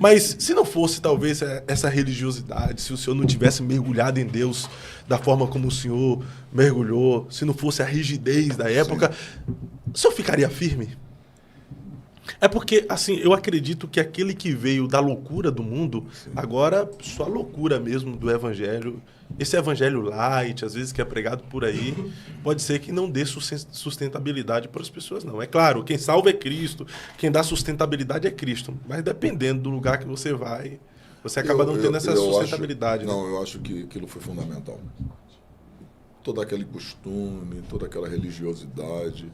Mas se não fosse, talvez, essa religiosidade, se o senhor não tivesse mergulhado em Deus da forma como o senhor mergulhou, se não fosse a rigidez da época, o senhor ficaria firme? É porque, assim, eu acredito que aquele que veio da loucura do mundo, agora só a loucura mesmo do evangelho, esse evangelho light, às vezes que é pregado por aí, pode ser que não dê sustentabilidade para as pessoas, não. É claro, quem salva é Cristo, quem dá sustentabilidade é Cristo, mas dependendo do lugar que você vai, você acaba não tendo essa sustentabilidade. Não, eu acho que aquilo foi fundamental. Todo aquele costume, toda aquela religiosidade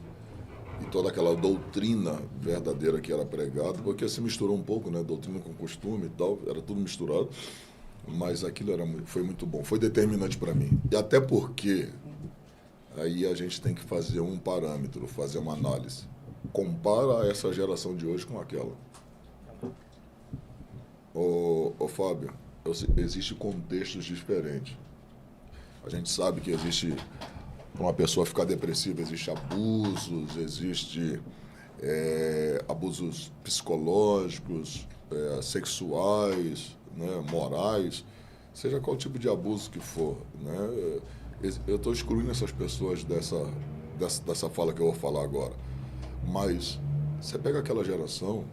e toda aquela doutrina verdadeira que era pregada, porque se misturou um pouco, né? Doutrina com costume e tal, era tudo misturado, mas aquilo foi muito bom, foi determinante para mim. E até porque aí a gente tem que fazer um parâmetro, fazer uma análise. Compara essa geração de hoje com aquela. Ô Fábio, existem contextos diferentes. A gente sabe que existe, para uma pessoa ficar depressiva, existe abusos, existe abusos psicológicos, sexuais, né, morais, seja qual tipo de abuso que for, né? Eu estou excluindo essas pessoas dessa fala que eu vou falar agora. Mas você pega aquela geração,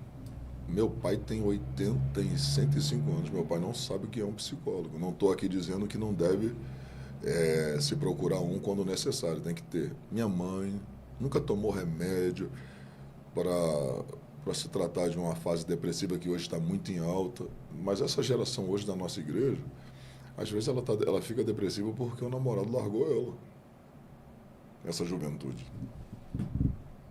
meu pai tem 105 anos, meu pai não sabe o que é um psicólogo. Não estou aqui dizendo que não deve se procurar um quando necessário, tem que ter. Minha mãe nunca tomou remédio para se tratar de uma fase depressiva que hoje está muito em alta, mas essa geração hoje da nossa igreja, às vezes ela fica depressiva porque o namorado largou ela, essa juventude.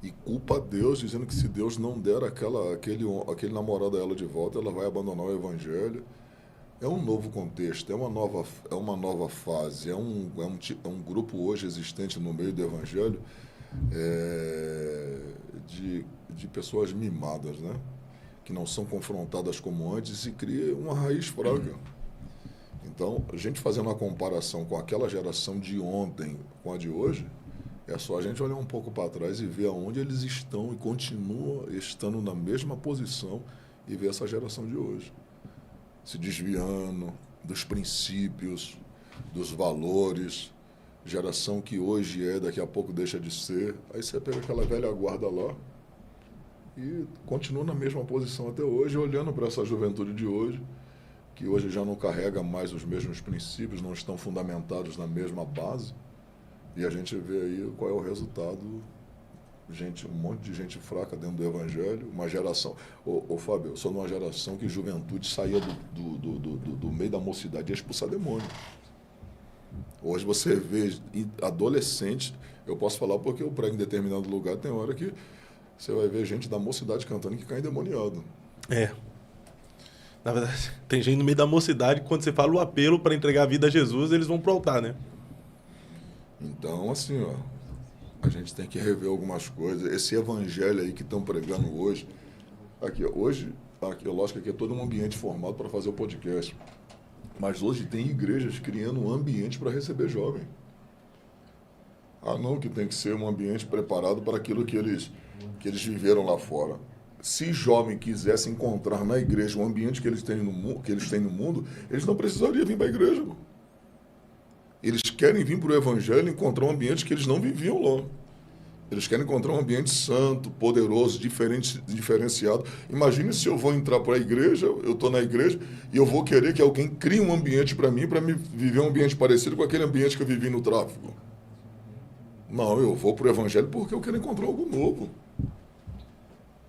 E culpa a Deus, dizendo que se Deus não der aquele namorado a ela de volta, ela vai abandonar o evangelho. É um novo contexto, é uma nova fase, é um grupo hoje existente no meio do evangelho de pessoas mimadas, né? Que não são confrontadas como antes e cria uma raiz fraca. Então, a gente fazendo uma comparação com aquela geração de ontem com a de hoje, é só a gente olhar um pouco para trás e ver aonde eles estão e continuam estando na mesma posição e ver essa geração de hoje se desviando dos princípios, dos valores, geração que hoje daqui a pouco deixa de ser. Aí você pega aquela velha guarda lá e continua na mesma posição até hoje, olhando para essa juventude de hoje, que hoje já não carrega mais os mesmos princípios, não estão fundamentados na mesma base, e a gente vê aí qual é o resultado. Um monte de gente fraca dentro do evangelho, uma geração... Ô Fábio, eu sou de uma geração que juventude saía do meio da mocidade e ia expulsar demônio. Hoje você vê adolescente, eu posso falar porque eu prego em determinado lugar, tem hora que você vai ver gente da mocidade cantando que cai endemoniado. Na verdade, tem gente no meio da mocidade que quando você fala o apelo para entregar a vida a Jesus, eles vão pro altar, né? Então, assim, ó, a gente tem que rever algumas coisas. Esse evangelho aí que estão pregando hoje, lógico que é todo um ambiente formado para fazer o podcast, mas hoje tem igrejas criando um ambiente para receber jovem. Não, que tem que ser um ambiente preparado para aquilo que eles viveram lá fora. Se jovem quisesse encontrar na igreja um ambiente que eles têm no mundo, eles não precisariam vir para a igreja. Eles querem vir para o evangelho e encontrar um ambiente que eles não viviam lá. Eles querem encontrar um ambiente santo, poderoso, diferenciado. Imagine se eu vou entrar para a igreja, eu estou na igreja, e eu vou querer que alguém crie um ambiente para mim viver um ambiente parecido com aquele ambiente que eu vivi no tráfico. Não, eu vou para o evangelho porque eu quero encontrar algo novo.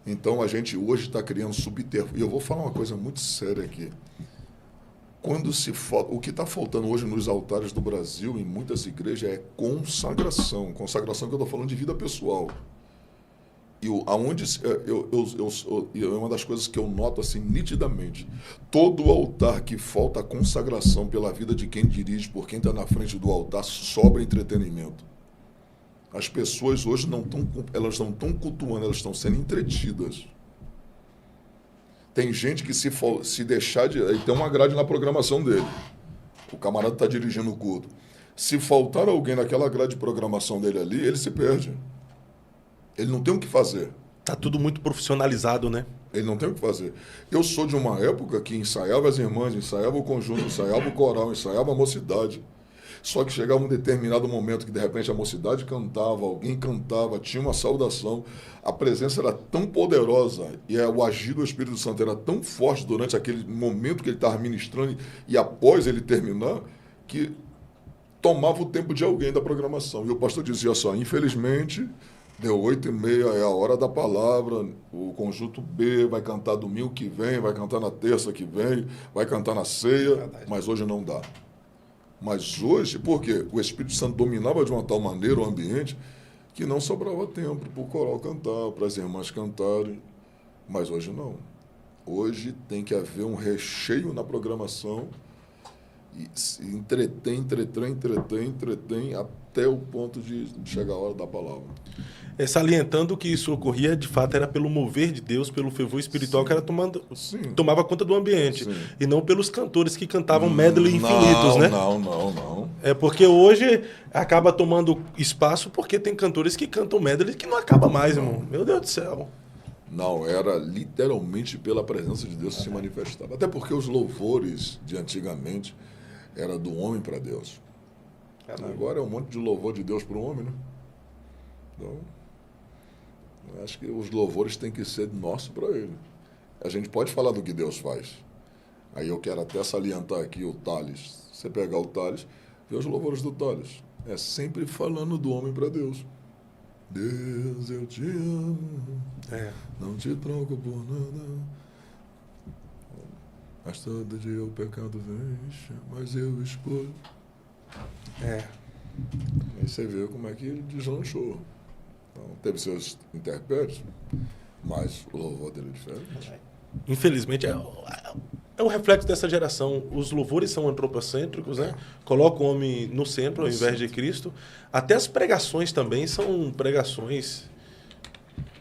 Então, a gente hoje está criando subterfúgio. E eu vou falar uma coisa muito séria aqui. O que está faltando hoje nos altares do Brasil, em muitas igrejas, é consagração. Consagração que eu estou falando de vida pessoal. E é uma das coisas que eu noto assim nitidamente. Todo altar que falta consagração pela vida de quem dirige, por quem está na frente do altar, sobra entretenimento. As pessoas hoje não estão cultuando, elas estão sendo entretidas. Tem gente que se deixar de... Tem uma grade na programação dele. O camarada está dirigindo o culto. Se faltar alguém naquela grade de programação dele ali, ele se perde. Ele não tem o que fazer. Tá tudo muito profissionalizado, né? Ele não tem o que fazer. Eu sou de uma época que ensaiava as irmãs, ensaiava o conjunto, ensaiava o coral, ensaiava a mocidade. Só que chegava um determinado momento que, de repente, a mocidade cantava, alguém cantava, tinha uma saudação. A presença era tão poderosa e o agir do Espírito Santo era tão forte durante aquele momento que ele estava ministrando e após ele terminar, que tomava o tempo de alguém da programação. E o pastor dizia só, infelizmente, deu 8h30, é a hora da palavra, o conjunto B vai cantar domingo que vem, vai cantar na terça que vem, vai cantar na ceia, mas hoje não dá. Mas hoje, porque o Espírito Santo dominava de uma tal maneira o ambiente que não sobrava tempo para o coral cantar, para as irmãs cantarem. Mas hoje não. Hoje tem que haver um recheio na programação e entretém até o ponto de chegar a hora da palavra. Salientando que isso ocorria, de fato, era pelo mover de Deus, pelo fervor espiritual que era tomava conta do ambiente. Sim. E não pelos cantores que cantavam medley infinitos, né? Não. É porque hoje acaba tomando espaço porque tem cantores que cantam medley que não acaba mais, irmão. Meu Deus do céu. Não, era literalmente pela presença de Deus que se manifestava. Até porque os louvores de antigamente era do homem para Deus. Agora é um monte de louvor de Deus para o homem, né? Então, eu acho que os louvores têm que ser nossos para ele. A gente pode falar do que Deus faz. Aí eu quero até salientar aqui o Tales. Você pegar o Tales, ver os louvores do Tales. É sempre falando do homem para Deus. Deus, eu te amo. Não te troco por nada. Mas todo dia o pecado vem, mas eu escolho. Aí você vê como é que ele deslanchou. Então, teve seus intérpretes, mas o louvor dele é diferente. Infelizmente, é o reflexo dessa geração. Os louvores são antropocêntricos, né? Colocam o homem no centro ao invés de Cristo. Até as pregações também são pregações,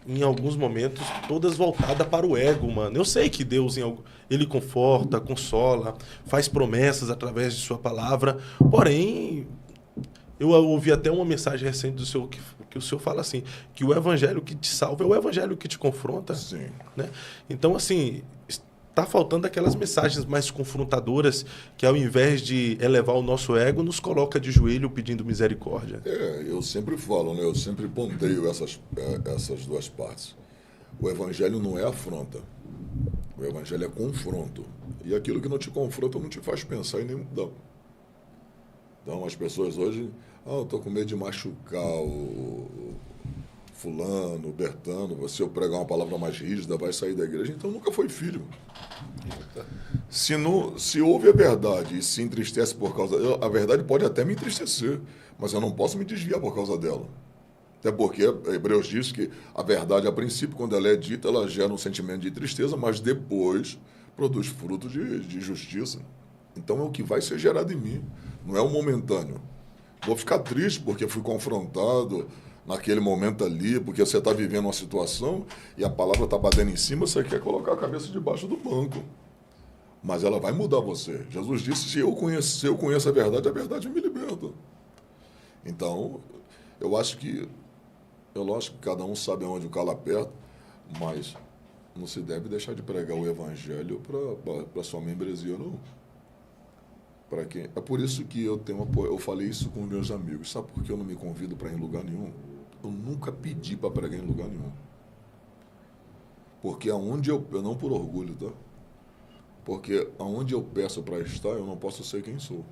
em alguns momentos, todas voltadas para o ego, mano. Eu sei que Deus, ele conforta, consola, faz promessas através de sua palavra, porém... Eu ouvi até uma mensagem recente do senhor que o senhor fala assim, que o evangelho que te salva é o evangelho que te confronta. Sim. Né? Então, assim, está faltando aquelas mensagens mais confrontadoras que, ao invés de elevar o nosso ego, nos coloca de joelho pedindo misericórdia. Eu sempre falo, né? Eu sempre ponteio essas duas partes. O evangelho não é afronta. O evangelho é confronto. E aquilo que não te confronta não te faz pensar e nem mudar. Então, as pessoas hoje, eu estou com medo de machucar o fulano, o Bertano, se eu pregar uma palavra mais rígida, vai sair da igreja. Então, nunca foi filho. Se ouve a verdade e se entristece por causa dela, a verdade pode até me entristecer, mas eu não posso me desviar por causa dela. Até porque Hebreus diz que a verdade, a princípio, quando ela é dita, ela gera um sentimento de tristeza, mas depois produz fruto de justiça. Então, é o que vai ser gerado em mim. Não é o momentâneo. Vou ficar triste porque fui confrontado naquele momento ali, porque você está vivendo uma situação e a palavra está batendo em cima, você quer colocar a cabeça debaixo do banco. Mas ela vai mudar você. Jesus disse, se eu conheço a verdade me liberta. Então, eu acho que, é lógico que cada um sabe onde o calo aperta, mas não se deve deixar de pregar o evangelho para sua membresia, não. É por isso que eu falei isso com meus amigos. Sabe por que eu não me convido para ir em lugar nenhum? Eu nunca pedi para pregar em lugar nenhum. Porque aonde eu não por orgulho, tá? Porque aonde eu peço para estar, eu não posso ser quem sou.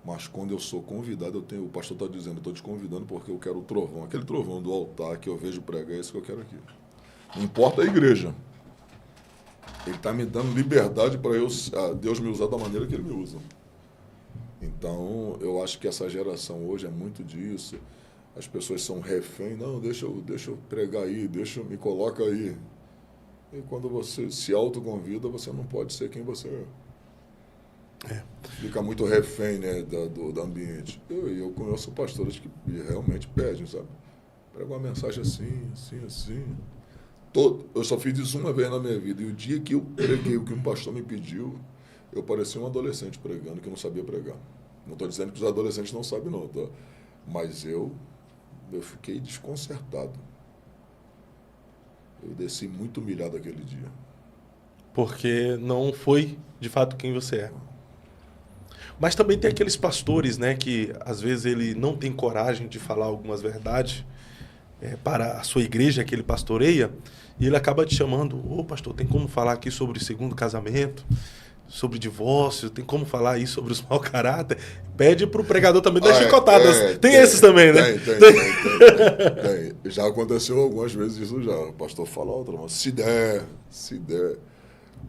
Mas quando eu sou convidado, o pastor está dizendo, eu estou te convidando porque eu quero o trovão. Aquele trovão do altar que eu vejo pregar, é esse que eu quero aqui. Não importa a igreja. Ele está me dando liberdade para Deus me usar da maneira que Ele me usa. Então, eu acho que essa geração hoje é muito disso. As pessoas são refém. Não, deixa eu pregar aí, me coloca aí. E quando você se autoconvida, você não pode ser quem você é. Fica muito refém, né, do ambiente. Eu conheço pastores que realmente pedem, sabe? Prega uma mensagem assim. Eu só fiz isso uma vez na minha vida. E o dia que eu preguei o que um pastor me pediu, eu parecia um adolescente pregando que não sabia pregar. Não estou dizendo que os adolescentes não sabem, não. Tá? Mas eu fiquei desconcertado. Eu desci muito humilhado aquele dia. Porque não foi, de fato, quem você é. Mas também tem aqueles pastores, né, que às vezes ele não tem coragem de falar algumas verdades para a sua igreja que ele pastoreia, e ele acaba te chamando: ô pastor, tem como falar aqui sobre o segundo casamento, sobre divórcio, tem como falar aí sobre os mau caráter? Pede para o pregador também dar chicotadas. Tem esses também, né? Tem. Já aconteceu algumas vezes isso já. O pastor fala: se der,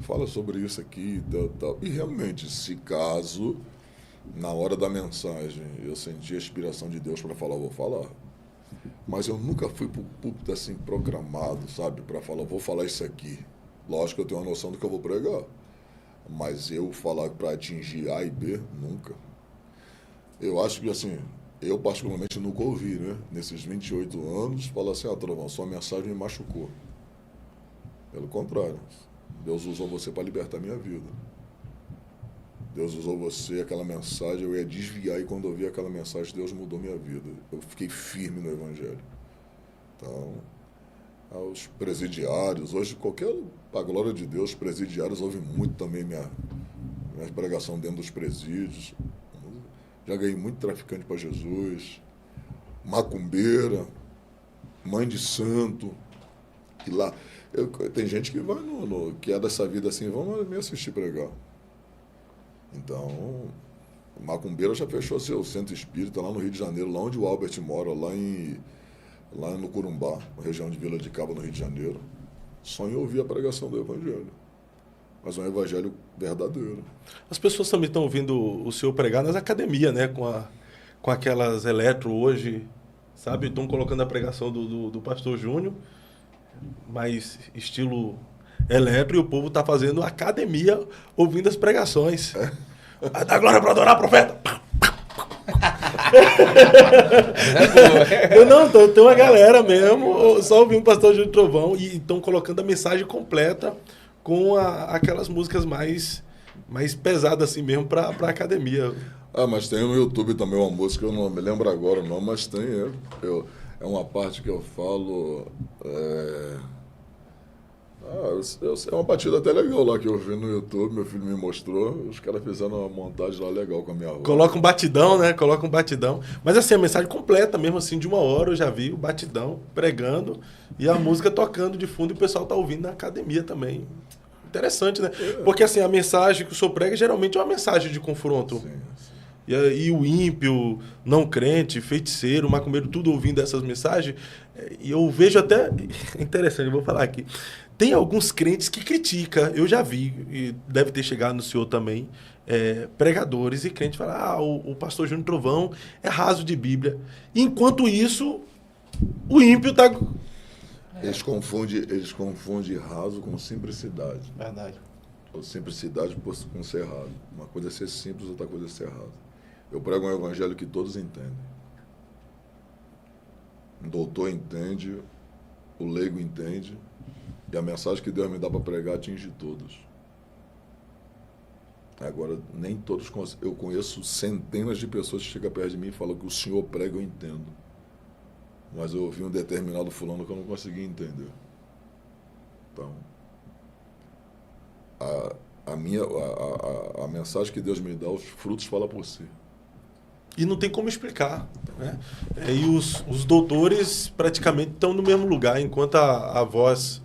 fala sobre isso aqui, tal. E realmente, se caso, na hora da mensagem, eu senti a inspiração de Deus para falar, eu vou falar. Mas eu nunca fui para o púlpito assim programado, sabe? Para falar, vou falar isso aqui. Lógico que eu tenho uma noção do que eu vou pregar. Mas eu falar para atingir A e B, nunca. Eu acho que, assim, eu particularmente nunca ouvi, né? Nesses 28 anos, falar assim: Trovão, sua mensagem me machucou. Pelo contrário. Deus usou você para libertar minha vida. Deus usou você, aquela mensagem, eu ia desviar, e quando eu vi aquela mensagem, Deus mudou minha vida. Eu fiquei firme no Evangelho. Então, aos presidiários, hoje, para a glória de Deus, presidiários ouvem muito também minha pregação dentro dos presídios. Já ganhei muito traficante para Jesus, macumbeira, mãe de santo, e lá... tem gente que vai que é dessa vida assim, vamos me assistir pregar. Então, macumbeira já fechou seu centro espírita lá no Rio de Janeiro, lá onde o Albert mora, lá no Corumbá, na região de Vila de Cabo, no Rio de Janeiro. Só em ouvir a pregação do Evangelho. Mas um Evangelho verdadeiro. As pessoas também estão ouvindo o senhor pregar nas academias, né? Com aquelas eletro hoje, sabe? Estão colocando a pregação do pastor Júnior, mais estilo eletro, e o povo está fazendo academia ouvindo as pregações. Dá glória para adorar, profeta! Não, tem uma galera mesmo só ouvindo o pastor Júnior Trovão, e estão colocando a mensagem completa com aquelas músicas mais pesadas assim mesmo para academia. Mas tem no YouTube também uma música, eu não me lembro agora não, mas tem. É uma parte que eu falo... é uma batida até legal lá que eu vi no YouTube, meu filho me mostrou. Os caras fizeram uma montagem lá legal com a minha voz. Coloca um batidão, né? Coloca um batidão. Mas assim, a mensagem completa mesmo, assim, de 1 hora eu já vi o batidão pregando e a música tocando de fundo, e o pessoal tá ouvindo na academia também. Interessante, né? Porque assim, a mensagem que o senhor prega geralmente é uma mensagem de confronto. Sim. E o ímpio, não crente, feiticeiro, macumbeiro, tudo ouvindo essas mensagens. E eu vejo até... Interessante, eu vou falar aqui. Tem alguns crentes que criticam, eu já vi, e deve ter chegado no senhor também, pregadores e crentes falam: o pastor Júnior Trovão é raso de Bíblia. Enquanto isso, o ímpio está... Eles confundem raso com simplicidade. Verdade. Ou simplicidade com ser raso. Uma coisa é ser simples, outra coisa é ser raso. Eu prego um evangelho que todos entendem. O doutor entende, o leigo entende, e a mensagem que Deus me dá para pregar atinge todos. Agora, nem todos... Eu conheço centenas de pessoas que chegam perto de mim e falam que o senhor prega, eu entendo. Mas eu ouvi um determinado fulano que eu não consegui entender. Então, a mensagem que Deus me dá, os frutos falam por si. E não tem como explicar, né? E os doutores praticamente estão no mesmo lugar, enquanto a voz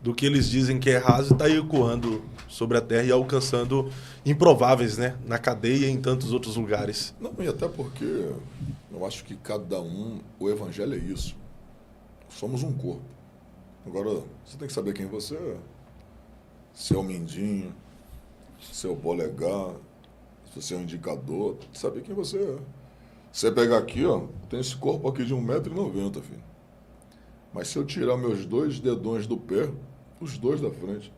do que eles dizem que é raso está ecoando sobre a terra e alcançando improváveis, né? Na cadeia e em tantos outros lugares. Não, e até porque eu acho que cada um... O evangelho é isso. Somos um corpo. Agora, você tem que saber quem você é. Seu mindinho, seu polegar, seu indicador, saber quem você é. Você pegar aqui, ó, tem esse corpo aqui de 1,90 m, filho. Mas se eu tirar meus 2 dedões do pé, os 2 da frente,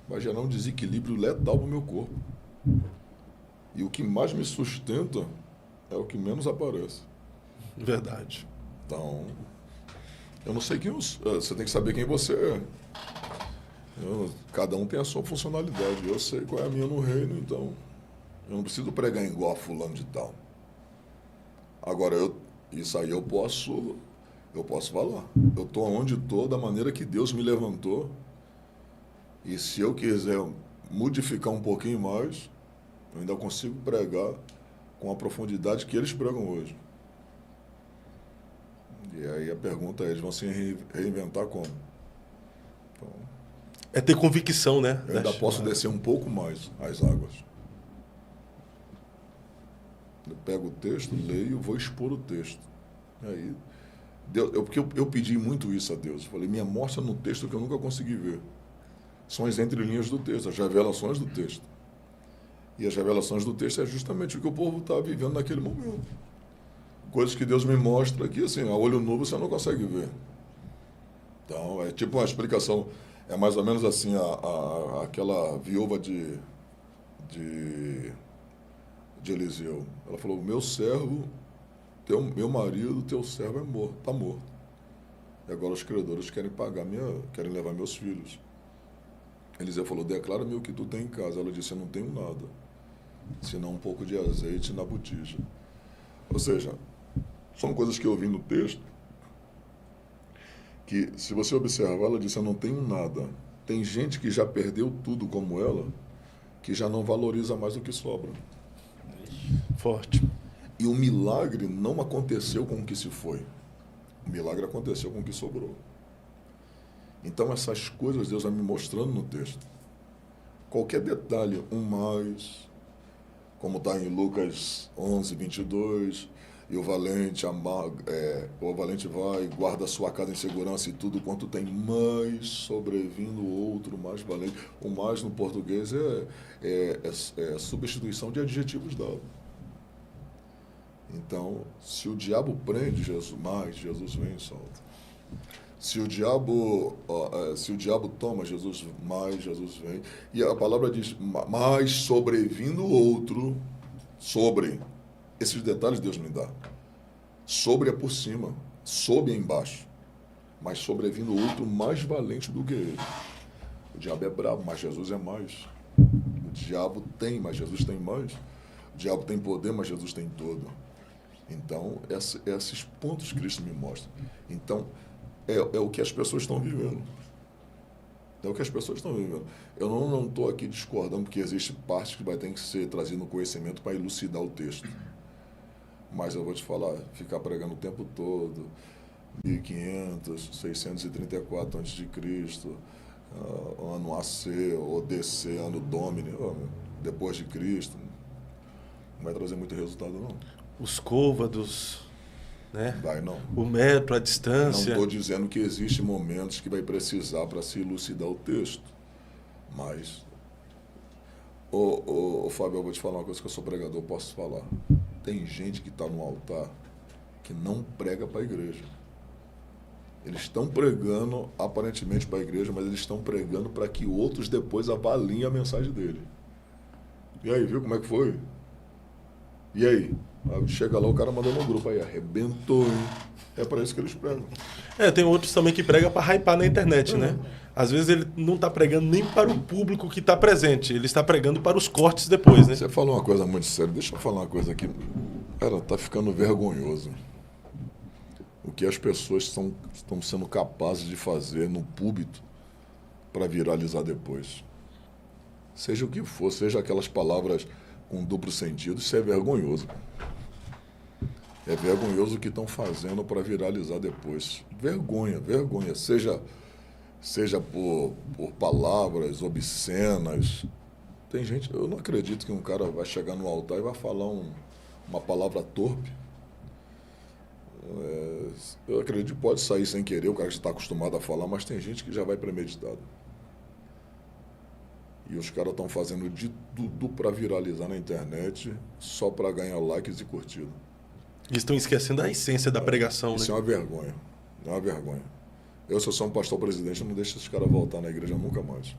vai gerar um desequilíbrio letal pro meu corpo. E o que mais me sustenta é o que menos aparece. Verdade. Então, eu não sei quem você tem que saber quem você é. Cada um tem a sua funcionalidade. Eu sei qual é a minha no reino, então eu não preciso pregar igual a fulano de tal. Agora, isso aí eu Eu posso falar. Eu estou onde estou, da maneira que Deus me levantou. E se eu quiser modificar um pouquinho mais, eu ainda consigo pregar com a profundidade que eles pregam hoje. E aí a pergunta é, eles vão se reinventar como? Então, É ter convicção, né? eu ainda posso descer um pouco mais as águas. Eu pego o texto, leio, vou expor o texto. Aí, porque eu pedi muito isso a Deus. Eu falei, me mostra no texto que eu nunca consegui ver. São as entrelinhas do texto, as revelações do texto. E as revelações do texto é justamente o que o povo está vivendo naquele momento. Coisas que Deus me mostra que, assim, a olho nu você não consegue ver. Então, é tipo uma explicação, é mais ou menos assim, aquela viúva de Eliseu. Ela falou, meu servo, meu marido, teu servo é morto, está morto. E agora os credores querem querem levar meus filhos. Eliseu falou, declara-me o que tu tem em casa. Ela disse, eu não tenho nada, senão um pouco de azeite na botija. Ou seja, são coisas que eu vi no texto, que se você observar, ela disse, eu não tenho nada. Tem gente que já perdeu tudo como ela, que já não valoriza mais o que sobra. Forte. E o milagre não aconteceu com o que se foi. O milagre aconteceu com o que sobrou. Então essas coisas Deus vai me mostrando no texto. Qualquer detalhe, um mais, como está em Lucas 11, 22, e o valente vai, guarda a sua casa em segurança e tudo quanto tem mais, sobrevindo outro mais valente. O mais no português é substituição de adjetivos dados. Então, se o diabo prende Jesus mais, Jesus vem e solta. Se o diabo toma Jesus mais, Jesus vem. E a palavra diz, mais sobrevindo outro, sobre. Esses detalhes Deus me dá. Sobre é por cima, sob é embaixo. Mas sobrevindo outro mais valente do que ele. O diabo é bravo, mas Jesus é mais. O diabo tem, mas Jesus tem mais. O diabo tem poder, mas Jesus tem todo. Então, esses pontos Cristo me mostra. Então, é o que as pessoas estão vivendo. É o que as pessoas estão vivendo. Eu não estou aqui discordando, porque existe parte que vai ter que ser trazida no conhecimento para elucidar o texto. Mas eu vou te falar, ficar pregando o tempo todo, 1500, 634 a.C., ano AC ou DC, ano Domini, depois de Cristo, não vai trazer muito resultado, não. Os côvados, né? Vai não. O metro, a distância. Não estou dizendo que existem momentos que vai precisar para se elucidar o texto. Mas, Fábio, eu vou te falar uma coisa que eu sou pregador, posso falar. Tem gente que está no altar que não prega para a igreja. Eles estão pregando aparentemente para a igreja, mas eles estão pregando para que outros depois avaliem a mensagem dele. E aí, viu como é que foi? E aí? Chega lá, o cara mandou no grupo aí, arrebentou, hein? É para isso que eles pregam. Tem outros também que pregam para hypar na internet, né? Às vezes ele não está pregando nem para o público que está presente, ele está pregando para os cortes depois, né? Você falou uma coisa muito séria, deixa eu falar uma coisa aqui. Cara, tá ficando vergonhoso o que as pessoas estão sendo capazes de fazer no púlpito para viralizar depois. Seja o que for, seja aquelas palavras com duplo sentido, isso é vergonhoso. É vergonhoso o que estão fazendo para viralizar depois. Vergonha, vergonha. Seja por palavras obscenas. Tem gente, eu não acredito que um cara vai chegar no altar e vai falar uma palavra torpe. Eu acredito que pode sair sem querer, o cara que está acostumado a falar, mas tem gente que já vai premeditado. E os caras estão fazendo de tudo para viralizar na internet, só para ganhar likes e curtida. E estão esquecendo a essência da pregação, Isso né? é uma vergonha. É uma vergonha. Eu, se eu sou um pastor presidente, eu não deixo esses caras voltar na igreja nunca mais.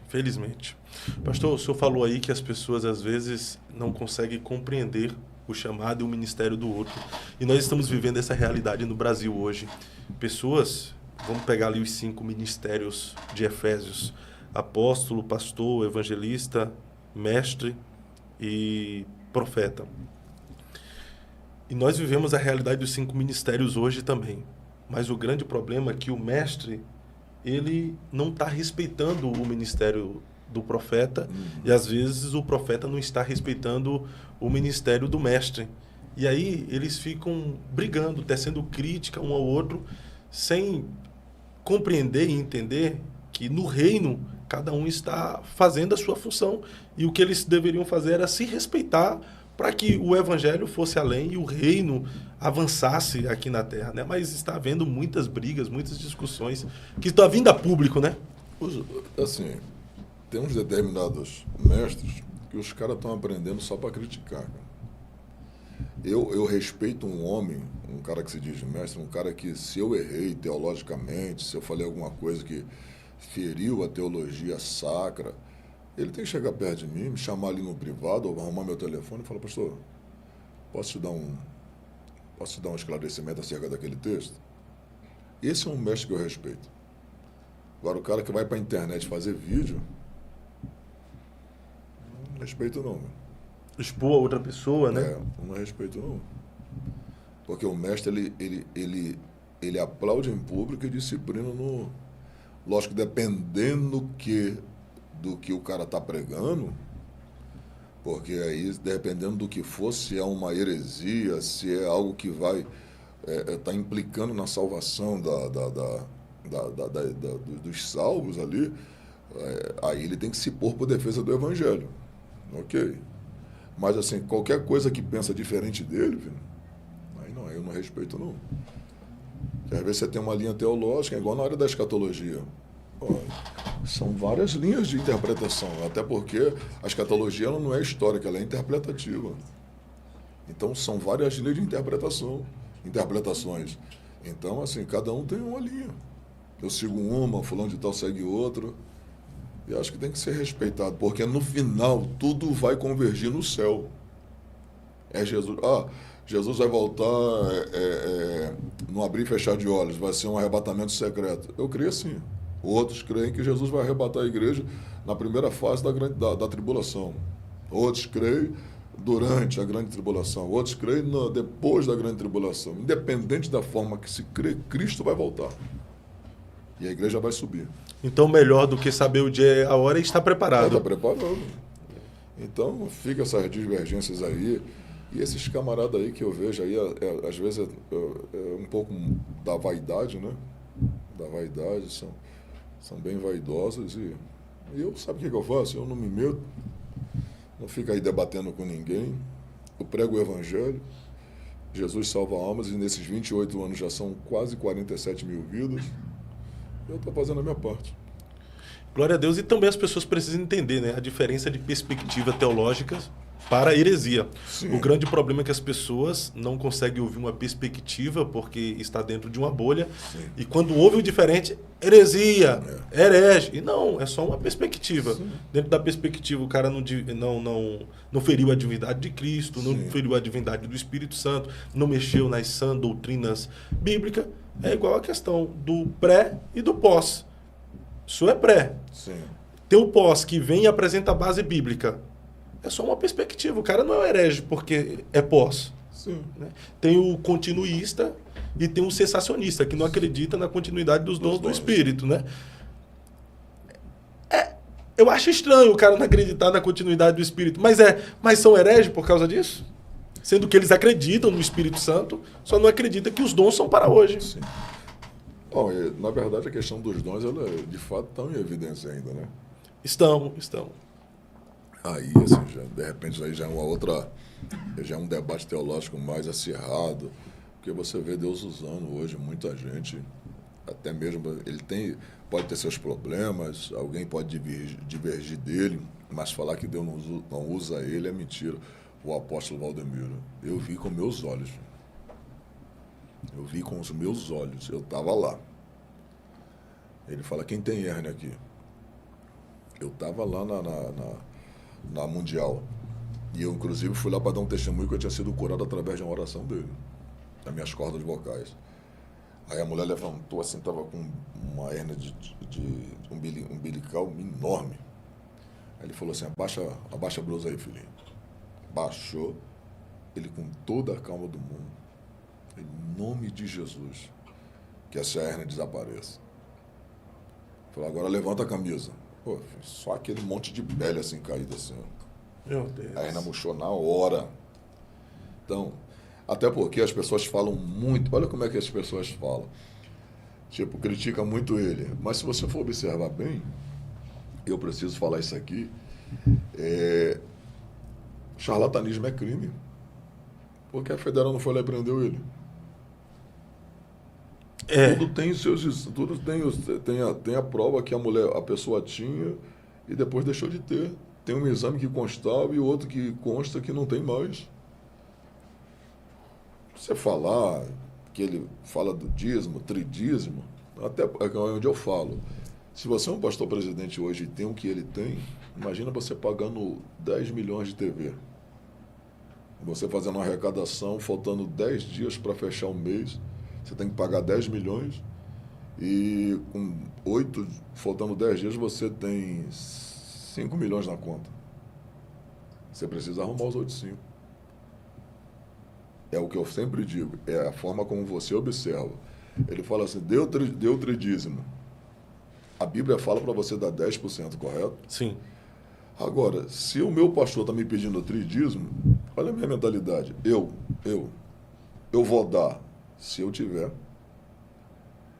Felizmente. Pastor, o senhor falou aí que as pessoas às vezes não conseguem compreender o chamado e o ministério do outro. E nós estamos vivendo essa realidade no Brasil hoje. Pessoas, vamos pegar ali os 5 ministérios de Efésios: apóstolo, pastor, evangelista, mestre e profeta. E nós vivemos a realidade dos 5 ministérios hoje também. Mas o grande problema é que o mestre, ele não está respeitando o ministério do profeta, e às vezes o profeta não está respeitando o ministério do mestre. E aí eles ficam brigando, tecendo crítica um ao outro, sem compreender e entender que no reino cada um está fazendo a sua função, e o que eles deveriam fazer era se respeitar para que o evangelho fosse além e o reino avançasse aqui na terra, né? Mas está havendo muitas brigas, muitas discussões que estão vindo a público, né? Assim, tem uns determinados mestres que os caras estão aprendendo só para criticar, cara. Eu respeito um homem, um cara que se diz mestre, um cara que, se eu errei teologicamente, se eu falei alguma coisa que feriu a teologia sacra, ele tem que chegar perto de mim, me chamar ali no privado, ou arrumar meu telefone e falar: pastor, posso te dar um esclarecimento acerca daquele texto? Esse é um mestre que eu respeito. Agora, o cara que vai para a internet fazer vídeo, não respeito não. Expor a outra pessoa, né? Não respeito não. Porque o mestre, ele aplaude em público e disciplina no... Lógico, dependendo do que o cara está pregando, porque aí, dependendo do que for, se é uma heresia, se é algo que vai tá implicando na salvação dos salvos ali, aí ele tem que se pôr por defesa do evangelho. Ok. Mas, assim, qualquer coisa que pensa diferente dele, filho, aí não, eu não respeito, não. Porque às vezes você tem uma linha teológica, igual na área da escatologia. São várias linhas de interpretação, até porque a escatologia ela não é histórica, ela é interpretativa. Então, são várias linhas de interpretações. Então, assim, cada um tem uma linha. Eu sigo uma, fulano de tal segue outra. E acho que tem que ser respeitado, porque no final tudo vai convergir no céu. É Jesus. Jesus vai voltar no abrir e fechar de olhos, vai ser um arrebatamento secreto. Eu creio assim. Outros creem que Jesus vai arrebatar a igreja na primeira fase da tribulação. Outros creem durante a grande tribulação. Outros creem depois da grande tribulação. Independente da forma que se crê, Cristo vai voltar. E a igreja vai subir. Então, melhor do que saber o dia e a hora é estar preparado. Está preparado. Então, fica essas divergências aí. E esses camaradas aí que eu vejo aí, às vezes é um pouco da vaidade, né? Da vaidade, são bem vaidosos. E eu, sabe o que eu faço? Eu não me meto, não fico aí debatendo com ninguém. Eu prego o evangelho. Jesus salva almas, e nesses 28 anos já são quase 47 mil vidas. Eu estou fazendo a minha parte. Glória a Deus. E também as pessoas precisam entender, né, a diferença de perspectiva teológica para a heresia. Sim. O grande problema é que as pessoas não conseguem ouvir uma perspectiva porque está dentro de uma bolha. Sim. E quando ouve o diferente, heresia, herege. E não, é só uma perspectiva. Sim. Dentro da perspectiva, o cara não feriu a divindade de Cristo, não feriu a divindade do Espírito Santo, não mexeu nas sã doutrinas bíblicas. É igual a questão do pré e do pós. Isso é pré. Sim. Tem o pós que vem e apresenta a base bíblica. É só uma perspectiva. O cara não é herege porque é pós. Sim. Né? Tem o continuista e tem o cessacionista, que não acredita na continuidade dos dons do Espírito. Né? Eu acho estranho o cara não acreditar na continuidade do Espírito. Mas são hereges por causa disso? Sendo que eles acreditam no Espírito Santo, só não acreditam que os dons são para hoje. Sim. Bom, na verdade, a questão dos dons, ela de fato está em evidência ainda, né? Estão. Aí, assim, de repente, aí já é um debate teológico mais acirrado, porque você vê Deus usando hoje muita gente, até mesmo, pode ter seus problemas, alguém pode divergir dele, mas falar que Deus não usa ele é mentira. O apóstolo Valdemiro, eu vi com meus olhos. Eu vi com os meus olhos. Eu estava lá. Ele fala: quem tem hérnia aqui? Eu estava lá na Mundial. E eu, inclusive, fui lá para dar um testemunho que eu tinha sido curado através de uma oração dele. Das minhas cordas vocais. Aí a mulher levantou assim, estava com uma hérnia de umbilical enorme. Aí ele falou assim: abaixa a blusa aí, filhinho. Baixou. ele com toda a calma do mundo, em nome de Jesus, que essa hérnia desapareça. Falou, agora levanta a camisa. Pô, só aquele monte de pele assim caída assim. Meu Deus. A hérnia murchou na hora. Então, até porque as pessoas falam muito, olha como é que as pessoas falam. Tipo, critica muito ele. Mas se você for observar bem, eu preciso falar isso aqui, charlatanismo é crime. Porque a federal não foi lá e prendeu ele. Tudo tem seus. Tudo tem a prova que a pessoa tinha e depois deixou de ter. Tem um exame que constava e outro que consta que não tem mais. Você falar que ele fala do dízimo, tridízimo, até é onde eu falo. Se você é um pastor presidente hoje e tem o que ele tem, imagina você pagando 10 milhões de TV. Você fazendo uma arrecadação, faltando 10 dias para fechar o mês, você tem que pagar 10 milhões e com 8, faltando 10 dias, você tem 5 milhões na conta. Você precisa arrumar os outros 5. É o que eu sempre digo, é a forma como você observa. Ele fala assim, deu tridízimo. A Bíblia fala para você dar 10%, correto? Sim. Agora, se o meu pastor está me pedindo tridízimo, olha a minha mentalidade. Eu vou dar se eu tiver,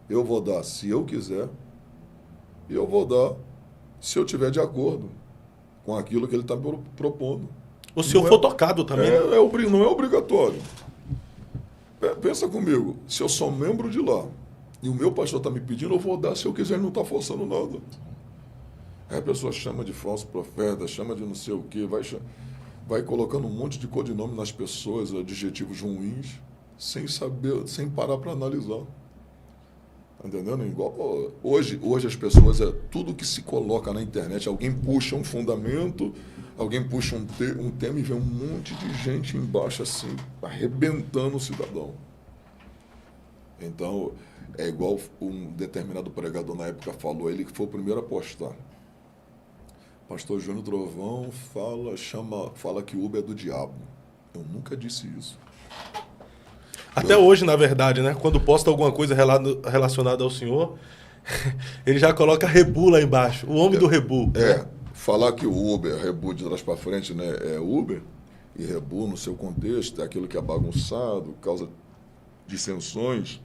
eu vou dar se eu quiser, e eu vou dar se eu tiver de acordo com aquilo que ele está me propondo. O senhor for tocado também. Não é obrigatório. Pensa comigo, se eu sou membro de lá e o meu pastor está me pedindo, eu vou dar se eu quiser, ele não está forçando nada. Aí a pessoa chama de falso profeta, chama de não sei o quê, vai colocando um monte de codinome nas pessoas, adjetivos ruins, sem saber, sem parar para analisar. Tá entendendo? Igual, hoje as pessoas, tudo que se coloca na internet, alguém puxa um fundamento, alguém puxa um tema e vê um monte de gente embaixo assim, arrebentando o cidadão. Então, é igual um determinado pregador na época falou, ele que foi o primeiro a postar. Pastor Júnior Trovão fala que Uber é do diabo. Eu nunca disse isso. Até hoje, na verdade, né? Quando posta alguma coisa relacionada ao senhor, ele já coloca Rebu lá embaixo. O homem do Rebu. Falar que o Uber, Rebu de trás para frente, né, é Uber, e Rebu no seu contexto, é aquilo que é bagunçado, causa dissensões.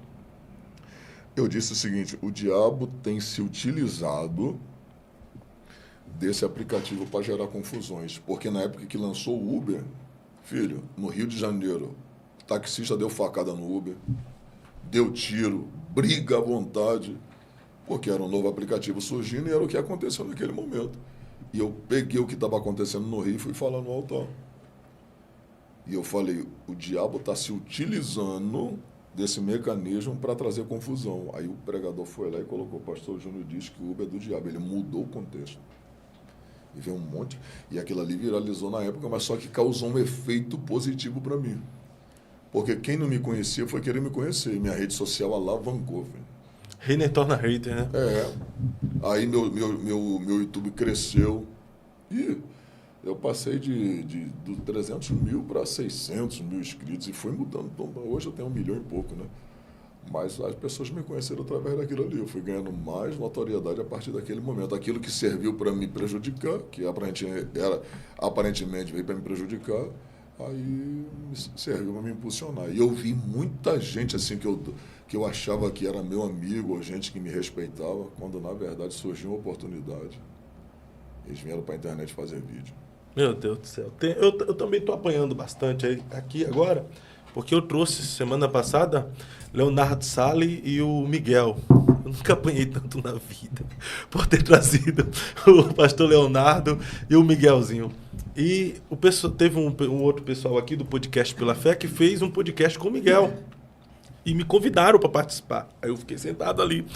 Eu disse o seguinte, o diabo tem se utilizado desse aplicativo para gerar confusões, porque na época que lançou o Uber, filho, no Rio de Janeiro, o taxista deu facada no Uber, deu tiro, briga à vontade, porque era um novo aplicativo surgindo e era o que aconteceu naquele momento. E eu peguei o que estava acontecendo no Rio e fui falar no altar. E eu falei, o diabo está se utilizando desse mecanismo para trazer confusão. Aí o pregador foi lá e colocou, o pastor Júnior disse que o Uber é do diabo. Ele mudou o contexto. E veio um monte. E aquilo ali viralizou na época, mas só que causou um efeito positivo para mim. Porque quem não me conhecia foi querer me conhecer. E minha rede social alavancou, velho. Hater torna hater, né? Aí meu YouTube cresceu e eu passei de 300 mil para 600 mil inscritos e foi mudando. Então, hoje eu tenho 1 milhão e pouco, né? Mas as pessoas me conheceram através daquilo ali. Eu fui ganhando mais notoriedade a partir daquele momento. Aquilo que serviu para me prejudicar, que aparentemente veio para me prejudicar, aí serviu para me impulsionar. E eu vi muita gente assim que eu achava que era meu amigo, ou gente que me respeitava, quando na verdade surgiu uma oportunidade. Eles vieram para a internet fazer vídeo. Meu Deus do céu. Eu também estou apanhando bastante aqui agora, porque eu trouxe semana passada Leonardo Sali e o Miguel. Eu nunca apanhei tanto na vida por ter trazido o pastor Leonardo e o Miguelzinho. E teve um outro pessoal aqui do Podcast Pela Fé que fez um podcast com o Miguel. E me convidaram para participar. Aí eu fiquei sentado ali.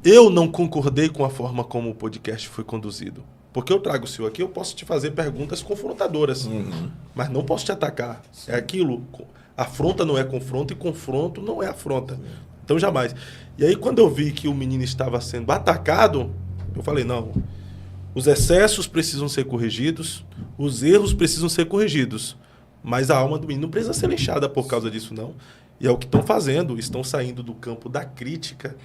Eu não concordei com a forma como o podcast foi conduzido. Porque eu trago o senhor aqui, eu posso te fazer perguntas confrontadoras. Mas não posso te atacar. Sim. É aquilo. Afronta não é confronto e confronto não é afronta. Sim. Então jamais. E aí quando eu vi que o menino estava sendo atacado, eu falei, não. Os excessos precisam ser corrigidos, os erros precisam ser corrigidos. Mas a alma do menino não precisa ser linchada por causa disso, não. E é o que estão fazendo. Estão saindo do campo da crítica,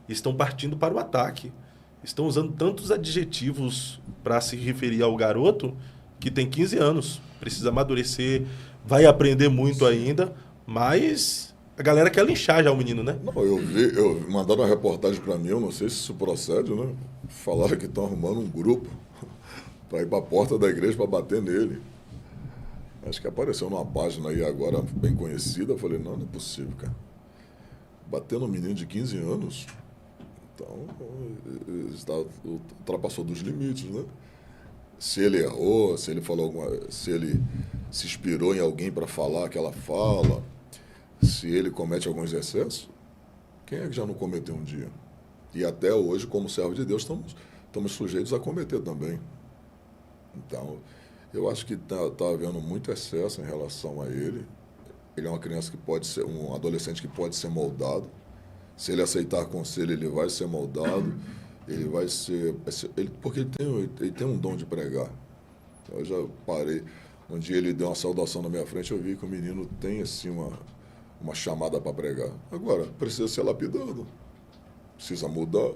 estão partindo para o ataque. Estão usando tantos adjetivos para se referir ao garoto que tem 15 anos. Precisa amadurecer, vai aprender muito ainda, mas a galera quer linchar já o menino, né? Não, mandaram uma reportagem para mim, eu não sei se isso procede, né? Falaram que estão arrumando um grupo para ir para a porta da igreja para bater nele. Acho que apareceu numa página aí agora bem conhecida. Eu falei, não é possível, cara. Bater num menino de 15 anos, então ultrapassou dos limites, né? Se ele errou, se ele falou se ele se inspirou em alguém para falar aquela fala, se ele comete alguns excessos, quem é que já não cometeu um dia? E até hoje, como servo de Deus, estamos sujeitos a cometer também. Então, eu acho que está havendo muito excesso em relação a ele. Ele é uma criança que pode ser, um adolescente que pode ser moldado. Se ele aceitar conselho, ele vai ser moldado. Ele vai ser... porque ele tem um dom de pregar. Eu já parei. Um dia ele deu uma saudação na minha frente, eu vi que o menino tem, assim, uma chamada para pregar. Agora, precisa ser lapidado. Precisa mudar.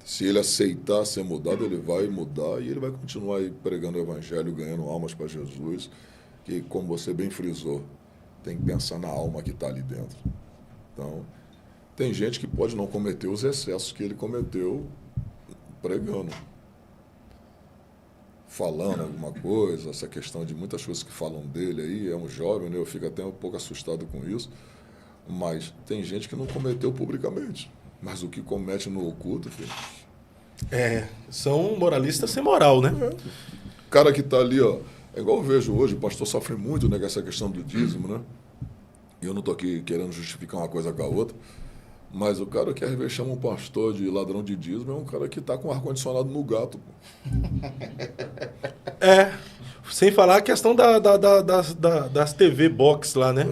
Se ele aceitar ser mudado, ele vai mudar e ele vai continuar aí pregando o evangelho, ganhando almas para Jesus, que, como você bem frisou, tem que pensar na alma que está ali dentro. Então, tem gente que pode não cometer os excessos que ele cometeu pregando, falando alguma coisa, essa questão de muitas coisas que falam dele aí, é um jovem, né? Eu fico até um pouco assustado com isso, mas tem gente que não cometeu publicamente. Mas o que comete no oculto, filho... São moralistas sem moral, né? O cara que está ali, ó, é igual eu vejo hoje, o pastor sofre muito, né, com essa questão do dízimo, né? E eu não estou aqui querendo justificar uma coisa com a outra, mas o cara que às vezes chama um pastor de ladrão de dízimo é um cara que está com ar-condicionado no gato. Pô. Sem falar a questão das TV Box lá, né?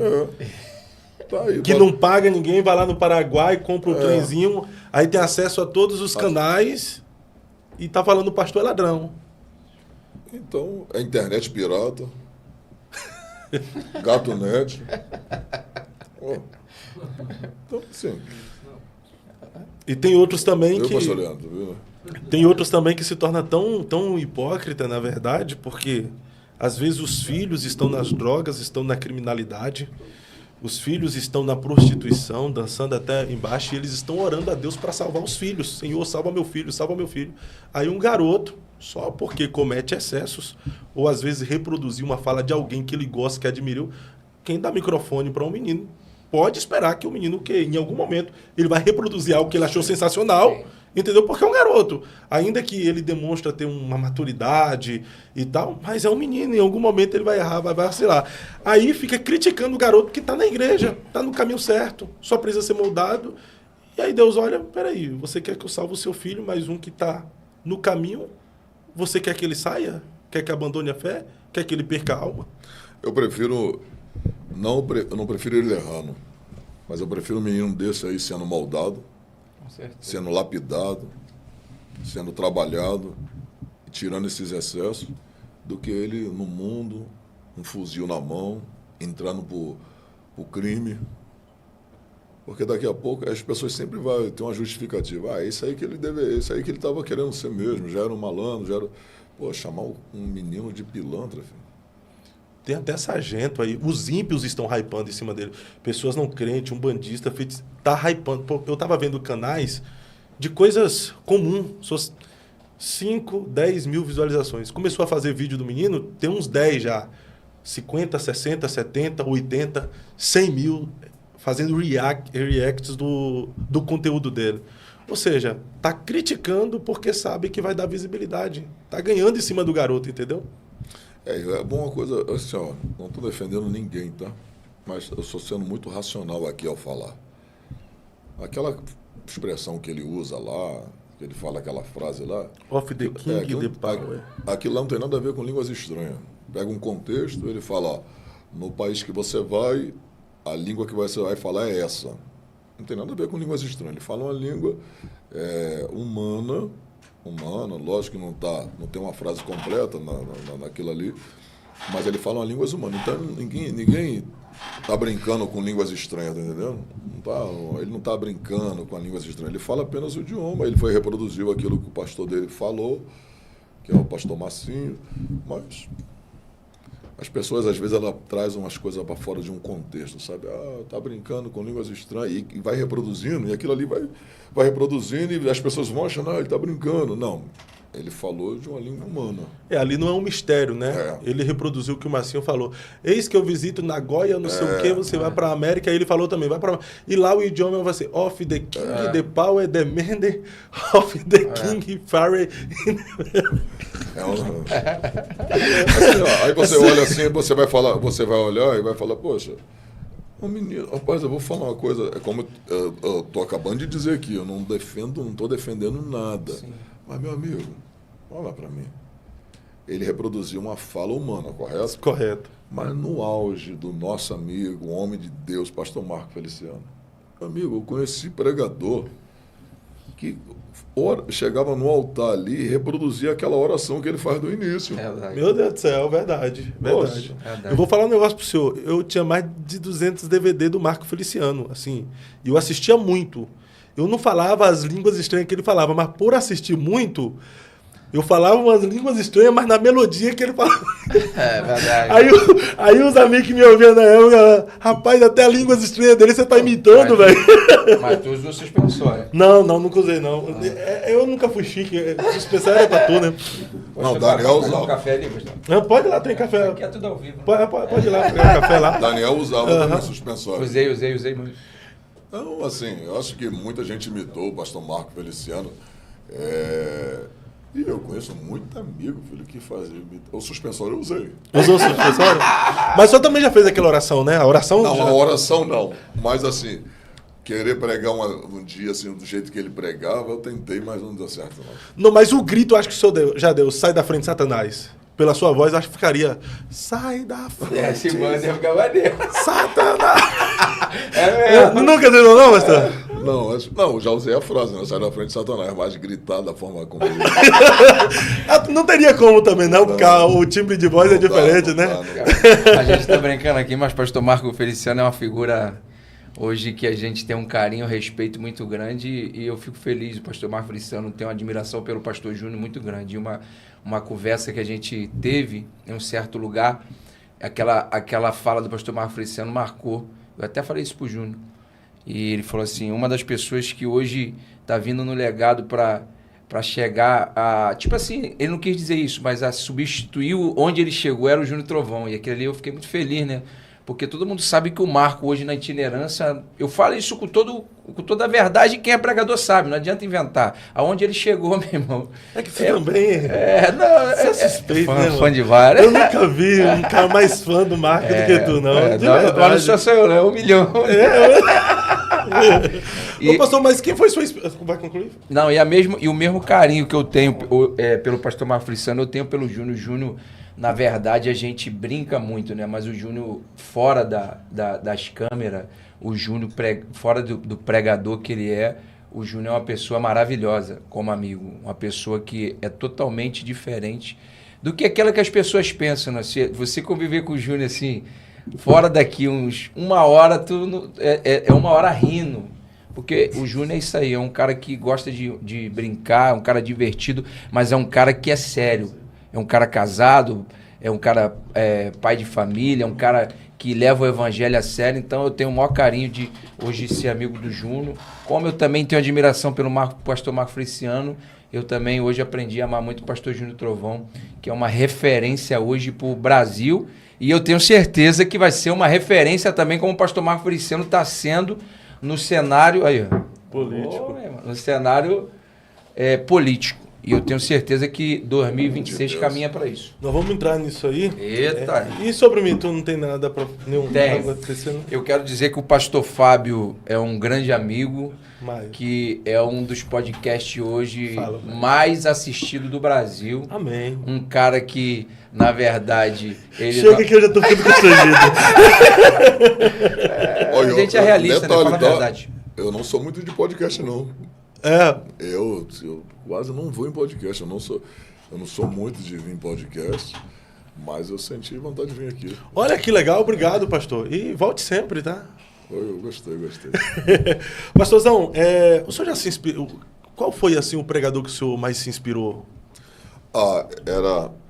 Tá aí, que não paga ninguém, vai lá no Paraguai, compra o trenzinho, aí tem acesso a todos os canais e tá falando o pastor é ladrão. Então, é internet pirata, gato-net. Então, assim... E tem outros também que... Pastor Leandro, viu? Tem outros também que se torna tão hipócrita, na verdade, porque às vezes os filhos estão nas drogas, estão na criminalidade, os filhos estão na prostituição, dançando até embaixo, e eles estão orando a Deus para salvar os filhos. Senhor, salva meu filho, salva meu filho. Aí um garoto, só porque comete excessos, ou às vezes reproduzir uma fala de alguém que ele gosta, que admirou, quem dá microfone para um menino pode esperar que o menino, que em algum momento, ele vai reproduzir algo que ele achou sensacional, entendeu? Porque é um garoto. Ainda que ele demonstra ter uma maturidade e tal, mas é um menino, em algum momento ele vai errar, vai vacilar. Aí fica criticando o garoto que está na igreja, está no caminho certo, só precisa ser moldado. E aí Deus olha, peraí, você quer que eu salve o seu filho, mas um que está no caminho, você quer que ele saia? Quer que abandone a fé? Quer que ele perca a alma? Eu prefiro... eu não prefiro ele errando, mas eu prefiro um menino desse aí sendo moldado, sendo lapidado, sendo trabalhado, tirando esses excessos, do que ele no mundo, um fuzil na mão, entrando pro crime. Porque daqui a pouco as pessoas sempre vão ter uma justificativa. Isso aí que ele estava querendo ser mesmo, já era um malandro, já era... Pô, chamar um menino de pilantra, filho. Tem até sargento aí. Os ímpios estão hypando em cima dele. Pessoas não crentes, um bandista, tá hypando. Pô, eu tava vendo canais de coisas comuns. 5, 10 mil visualizações. Começou a fazer vídeo do menino, tem uns 10 já. 50, 60, 70, 80, 100 mil fazendo reacts do conteúdo dele. Ou seja, tá criticando porque sabe que vai dar visibilidade. Tá ganhando em cima do garoto, entendeu? É bom uma coisa, assim, ó, não estou defendendo ninguém, tá? Mas eu estou sendo muito racional aqui ao falar. Aquela expressão que ele usa lá, que ele fala aquela frase lá... Of the king, the power. Aquilo lá não tem nada a ver com línguas estranhas. Pega um contexto, ele fala, ó, no país que você vai, a língua que você vai falar é essa. Não tem nada a ver com línguas estranhas. Ele fala uma língua humana, lógico que não tem uma frase completa naquilo ali, Mas ele fala línguas humanas. Então ninguém tá brincando com línguas estranhas, tá entendendo? Ele não tá brincando com as línguas estranhas. Ele fala apenas o idioma. Ele reproduziu aquilo que o pastor dele falou, que é o pastor Massinho. Mas as pessoas, às vezes, elas trazem umas coisas para fora de um contexto, sabe? Tá brincando com línguas estranhas e vai reproduzindo, e aquilo ali vai reproduzindo e as pessoas vão achando, ele tá brincando. Não. Ele falou de uma língua humana. Ali não é um mistério, né? Ele reproduziu o que o Massinho falou. Eis que eu visito Nagoya, não sei o quê, você vai para a América. Aí ele falou também, vai para... E lá o idioma vai ser of the king, the power, the man, of the king, fare... Assim, aí você olha assim, você vai olhar e vai falar, poxa, menino, rapaz, eu vou falar uma coisa, é como eu tô acabando de dizer aqui, eu não tô defendendo nada. Sim. Mas, meu amigo, olha lá para mim. Ele reproduziu uma fala humana, correto? Correto. Mas no auge do nosso amigo, o homem de Deus, pastor Marco Feliciano. Amigo, eu conheci pregador que chegava no altar ali e reproduzia aquela oração que ele faz do início. Meu Deus do céu, verdade. Verdade. Eu vou falar um negócio pro senhor. Eu tinha mais de 200 DVD do Marco Feliciano, assim, e eu assistia muito. Eu não falava as línguas estranhas que ele falava, mas por assistir muito, eu falava umas línguas estranhas, mas na melodia que ele falava. É verdade. Aí os amigos que me ouviam na época, rapaz, até línguas estranhas dele você tá imitando, velho. Mas tu usou suspensório. Não, nunca usei, não. Eu nunca fui chique. Suspensório era pra tu, né? Não, Daniel usava. Um café ali, Gustavo? Não, pode ir lá, tem café. Aqui é tudo ao vivo. Pode ir lá, pegar café lá. Daniel usava também suspensório. Usei muito. Não, assim, eu acho que muita gente imitou o pastor Marco Feliciano. E eu conheço muito amigo, filho, que fazia. O suspensório eu usei. Usou o suspensório? Mas o senhor também já fez aquela oração, né? A oração? Não, a oração não. Mas assim, querer pregar um dia assim, do jeito que ele pregava, eu tentei, mas não deu certo, não. Não, mas o grito eu acho que o senhor já deu. Sai da frente, Satanás. Pela sua voz, eu acho que ficaria. Sai da frente. Se manda, eu ficava maneiro. Satanás! É mesmo. Nunca deu, não, pastor? Não, já usei a frase, né? Sai da frente, Satanás, mas gritar da forma como ele... Não teria como também, não, porque o timbre de voz é diferente, né? A gente tá brincando aqui, mas pastor Marco Feliciano é uma figura hoje que a gente tem um carinho, um respeito muito grande e eu fico feliz. O pastor Marco Feliciano tem uma admiração pelo pastor Júnior muito grande. E uma conversa que a gente teve em um certo lugar, aquela fala do pastor Marco Feliciano marcou. Eu até falei isso pro Júnior. E ele falou assim, uma das pessoas que hoje está vindo no legado para chegar a... Tipo assim, ele não quis dizer isso, mas a substituir onde ele chegou era o Júnior Trovão. E aquele ali eu fiquei muito feliz, né? Porque todo mundo sabe que o Marco hoje na itinerância... Eu falo isso com toda a verdade, quem é pregador sabe, não adianta inventar. Aonde ele chegou, meu irmão... É que você também... Não, você é suspeito, fã, né, fã de várias. Eu nunca vi um cara mais fã do Marco do que tu, não. De verdade. Não só sou eu, né? 1 milhão. Ô, pastor, mas quem foi sua... Vai concluir? Não, e o mesmo carinho que eu tenho pelo pastor Marco Feliciano, eu tenho pelo Júnior. Júnior, na verdade, a gente brinca muito, né? Mas o Júnior, fora das câmeras, o Júnior, fora do pregador que ele é, o Júnior é uma pessoa maravilhosa como amigo. Uma pessoa que é totalmente diferente do que aquela que as pessoas pensam, né? Você conviver com o Júnior assim, fora daqui uma hora, é 1 hora rindo. Porque o Júnior é isso aí, é um cara que gosta de brincar, é um cara divertido, mas é um cara que é sério. É um cara casado, é um cara pai de família, é um cara que leva o evangelho a sério. Então eu tenho o maior carinho de hoje ser amigo do Júnior. Como eu também tenho admiração pelo pastor Marco Feliciano, eu também hoje aprendi a amar muito o pastor Júnior Trovão, que é uma referência hoje para o Brasil. E eu tenho certeza que vai ser uma referência também, como o pastor Marco Feliciano está sendo no cenário aí, político. No cenário político. E eu tenho certeza que 2026 caminha para isso. Nós vamos entrar nisso aí. Eita! E sobre mim, tu não tem nada para nenhum acontecendo? Eu quero dizer que o pastor Fábio é um grande amigo, que é um dos podcasts hoje mais assistido do Brasil. Amém. Um cara que, na verdade... Chega que eu já tô ficando constrangido. A gente é realista, né? Fala a verdade. Eu não sou muito de podcast, não. Eu quase não vou em podcast. Eu não sou muito de vir em podcast. Mas eu senti vontade de vir aqui. Olha que legal, obrigado, pastor. E volte sempre, tá? Eu gostei. Pastorzão, o senhor já se inspirou? Qual foi, assim, o pregador que o senhor mais se inspirou?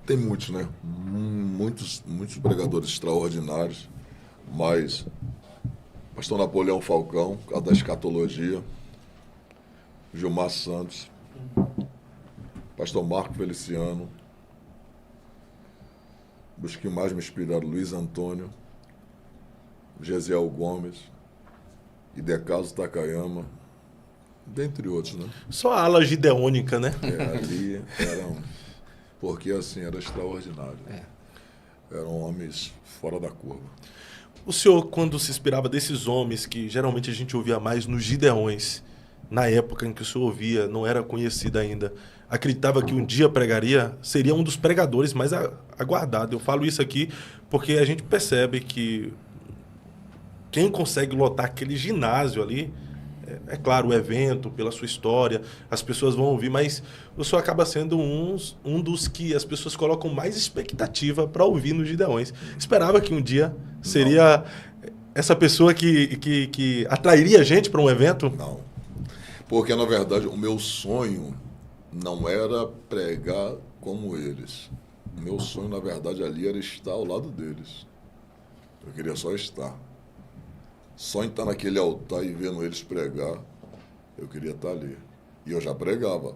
Tem muitos, né? Muitos pregadores extraordinários, mas pastor Napoleão Falcão, por causa da escatologia, Gilmar Santos, pastor Marco Feliciano, os que mais me inspiraram, Luiz Antônio, Gesiel Gomes, Idecaso Takayama, dentre outros, né? Só a ala gideônica, né? Ali eram... Porque, assim, era extraordinário. Eram homens fora da curva. O senhor, quando se inspirava desses homens, que geralmente a gente ouvia mais nos gideões, na época em que o senhor ouvia, não era conhecido ainda, acreditava que um dia pregaria, seria um dos pregadores mais aguardados. Eu falo isso aqui porque a gente percebe que quem consegue lotar aquele ginásio ali, é claro, o evento, pela sua história, as pessoas vão ouvir, mas o senhor acaba sendo um dos que as pessoas colocam mais expectativa para ouvir nos Gideões. Esperava que um dia seria essa pessoa que atrairia a gente para um evento? Não. Porque, na verdade, o meu sonho não era pregar como eles. O meu sonho, na verdade, ali era estar ao lado deles. Eu queria só estar. Só em estar naquele altar e vendo eles pregar, eu queria estar ali. E eu já pregava.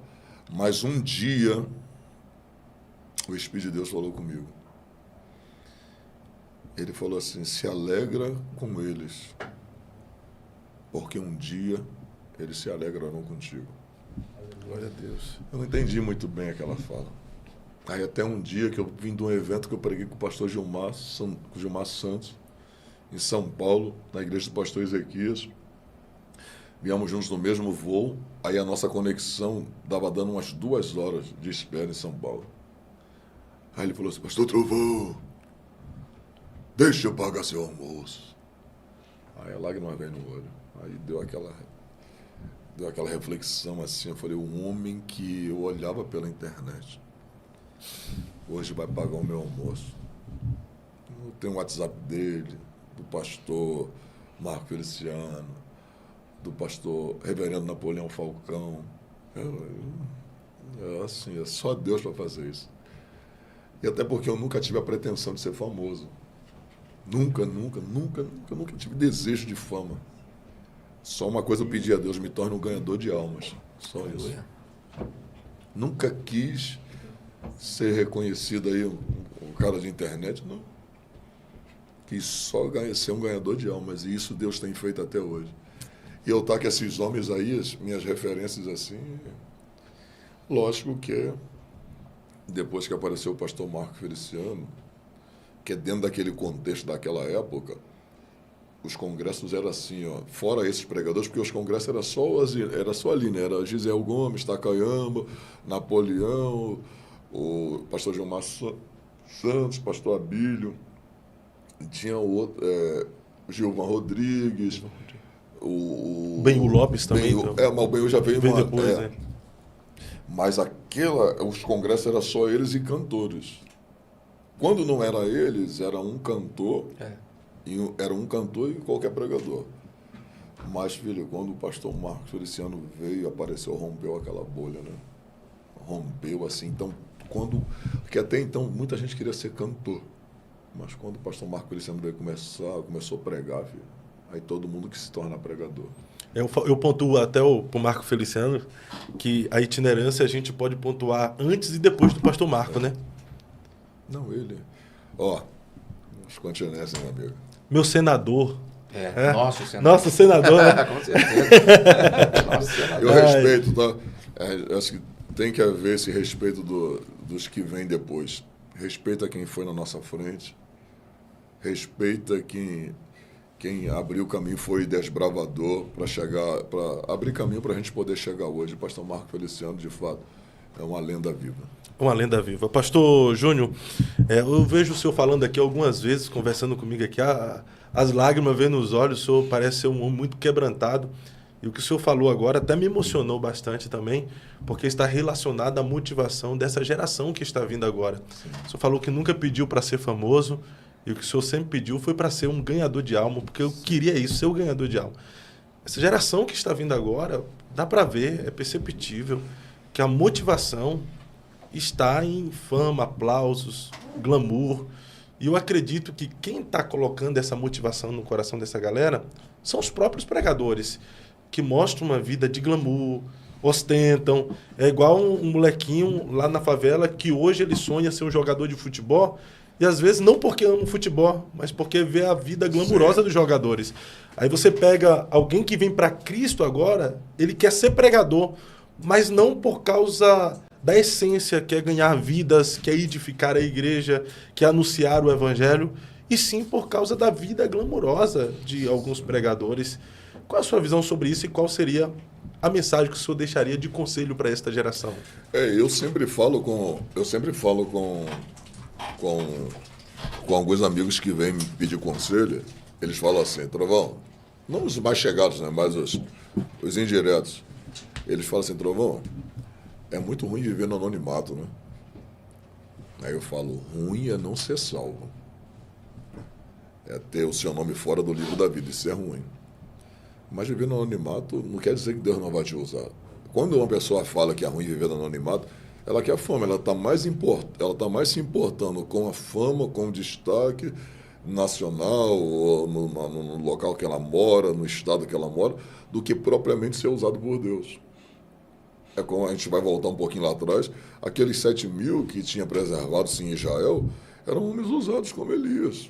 Mas um dia, o Espírito de Deus falou comigo. Ele falou assim, se alegra com eles, porque um dia eles se alegrarão contigo. Glória a Deus. Eu não entendi muito bem aquela fala. Aí até um dia que eu vim de um evento que eu preguei com o pastor Gilmar Santos, em São Paulo, na igreja do pastor Ezequias. Viemos juntos no mesmo voo, aí a nossa conexão dava dando umas 2 horas de espera em São Paulo. Aí ele falou assim, pastor Trovão, deixa eu pagar seu almoço. Aí a lágrima veio no olho. Aí deu aquela reflexão assim, eu falei, um homem que eu olhava pela internet, hoje vai pagar o meu almoço. Eu tenho o WhatsApp dele, do pastor Marco Feliciano, do pastor Reverendo Napoleão Falcão. Assim, é só Deus para fazer isso. E até porque eu nunca tive a pretensão de ser famoso. Nunca tive desejo de fama. Só uma coisa eu pedi a Deus, me torne um ganhador de almas. Só isso. Nunca quis ser reconhecido aí, um cara de internet, não. Quis só ser um ganhador de almas, e isso Deus tem feito até hoje. E eu estar com esses homens aí, as minhas referências assim, lógico que depois que apareceu o pastor Marco Feliciano, que é dentro daquele contexto daquela época, os congressos eram assim, ó, fora esses pregadores, porque os congressos era só ali, né? Era Gesiel Gomes, Takayama, Napoleão, o pastor Gilmar Santos, pastor Abílio, tinha o outro, Gilvan Rodrigues, o Benhu Lopes também. mas o Benhu já veio depois, né? Mas os congressos eram só eles e cantores. Quando não era eles, era um cantor, era um cantor e qualquer pregador. Mas, filho, quando o pastor Marcos Feliciano veio, apareceu, rompeu aquela bolha, né? Rompeu assim, então, porque até então muita gente queria ser cantor. Mas quando o pastor Marco Feliciano veio começou a pregar, filho, aí todo mundo que se torna pregador. Eu pontuo até pro Marco Feliciano que a itinerância a gente pode pontuar antes e depois do pastor Marco, né? Não, ele... os continências, meu amigo. Meu senador. Nosso senador. Nosso senador, né? Com certeza. Nosso senador. Eu respeito, tá? Acho que tem que haver esse respeito dos que vêm depois. Respeita quem foi na nossa frente. Respeita quem abriu o caminho, foi desbravador para abrir caminho para a gente poder chegar hoje. O pastor Marco Feliciano, de fato, é uma lenda viva. Uma lenda viva. Pastor Júnior, eu vejo o senhor falando aqui algumas vezes, conversando comigo aqui, as lágrimas vendo nos olhos, o senhor parece ser um homem muito quebrantado. E o que o senhor falou agora até me emocionou bastante também, porque está relacionado à motivação dessa geração que está vindo agora. Sim. O senhor falou que nunca pediu para ser famoso, e o que o senhor sempre pediu foi para ser um ganhador de alma, porque eu queria isso, ser o ganhador de alma. Essa geração que está vindo agora, dá para ver, é perceptível, que a motivação está em fama, aplausos, glamour. E eu acredito que quem está colocando essa motivação no coração dessa galera são os próprios pregadores, que mostram uma vida de glamour, ostentam. É igual um molequinho lá na favela que hoje ele sonha ser um jogador de futebol e às vezes não porque ama o futebol, mas porque vê a vida glamurosa dos jogadores. Aí você pega alguém que vem para Cristo agora, ele quer ser pregador, mas não por causa da essência, que é ganhar vidas, que é edificar a igreja, que é anunciar o evangelho, e sim por causa da vida glamurosa de alguns pregadores. Qual a sua visão sobre isso e qual seria a mensagem que o senhor deixaria de conselho para esta geração? Eu sempre falo com alguns amigos que vêm me pedir conselho. Eles falam assim, Trovão, não os mais chegados, né, mas os indiretos. Eles falam assim, Trovão, é muito ruim viver no anonimato, né? Aí eu falo, ruim é não ser salvo. É ter o seu nome fora do livro da vida, isso é ruim. Mas viver no anonimato não quer dizer que Deus não vai te usar. Quando uma pessoa fala que é ruim viver no anonimato, ela quer fama, ela está mais se importando com a fama, com o destaque nacional, ou no local que ela mora, no estado que ela mora, do que propriamente ser usado por Deus. É como a gente vai voltar um pouquinho lá atrás, aqueles 7.000 que tinha preservado-se em Israel eram homens usados como Elias.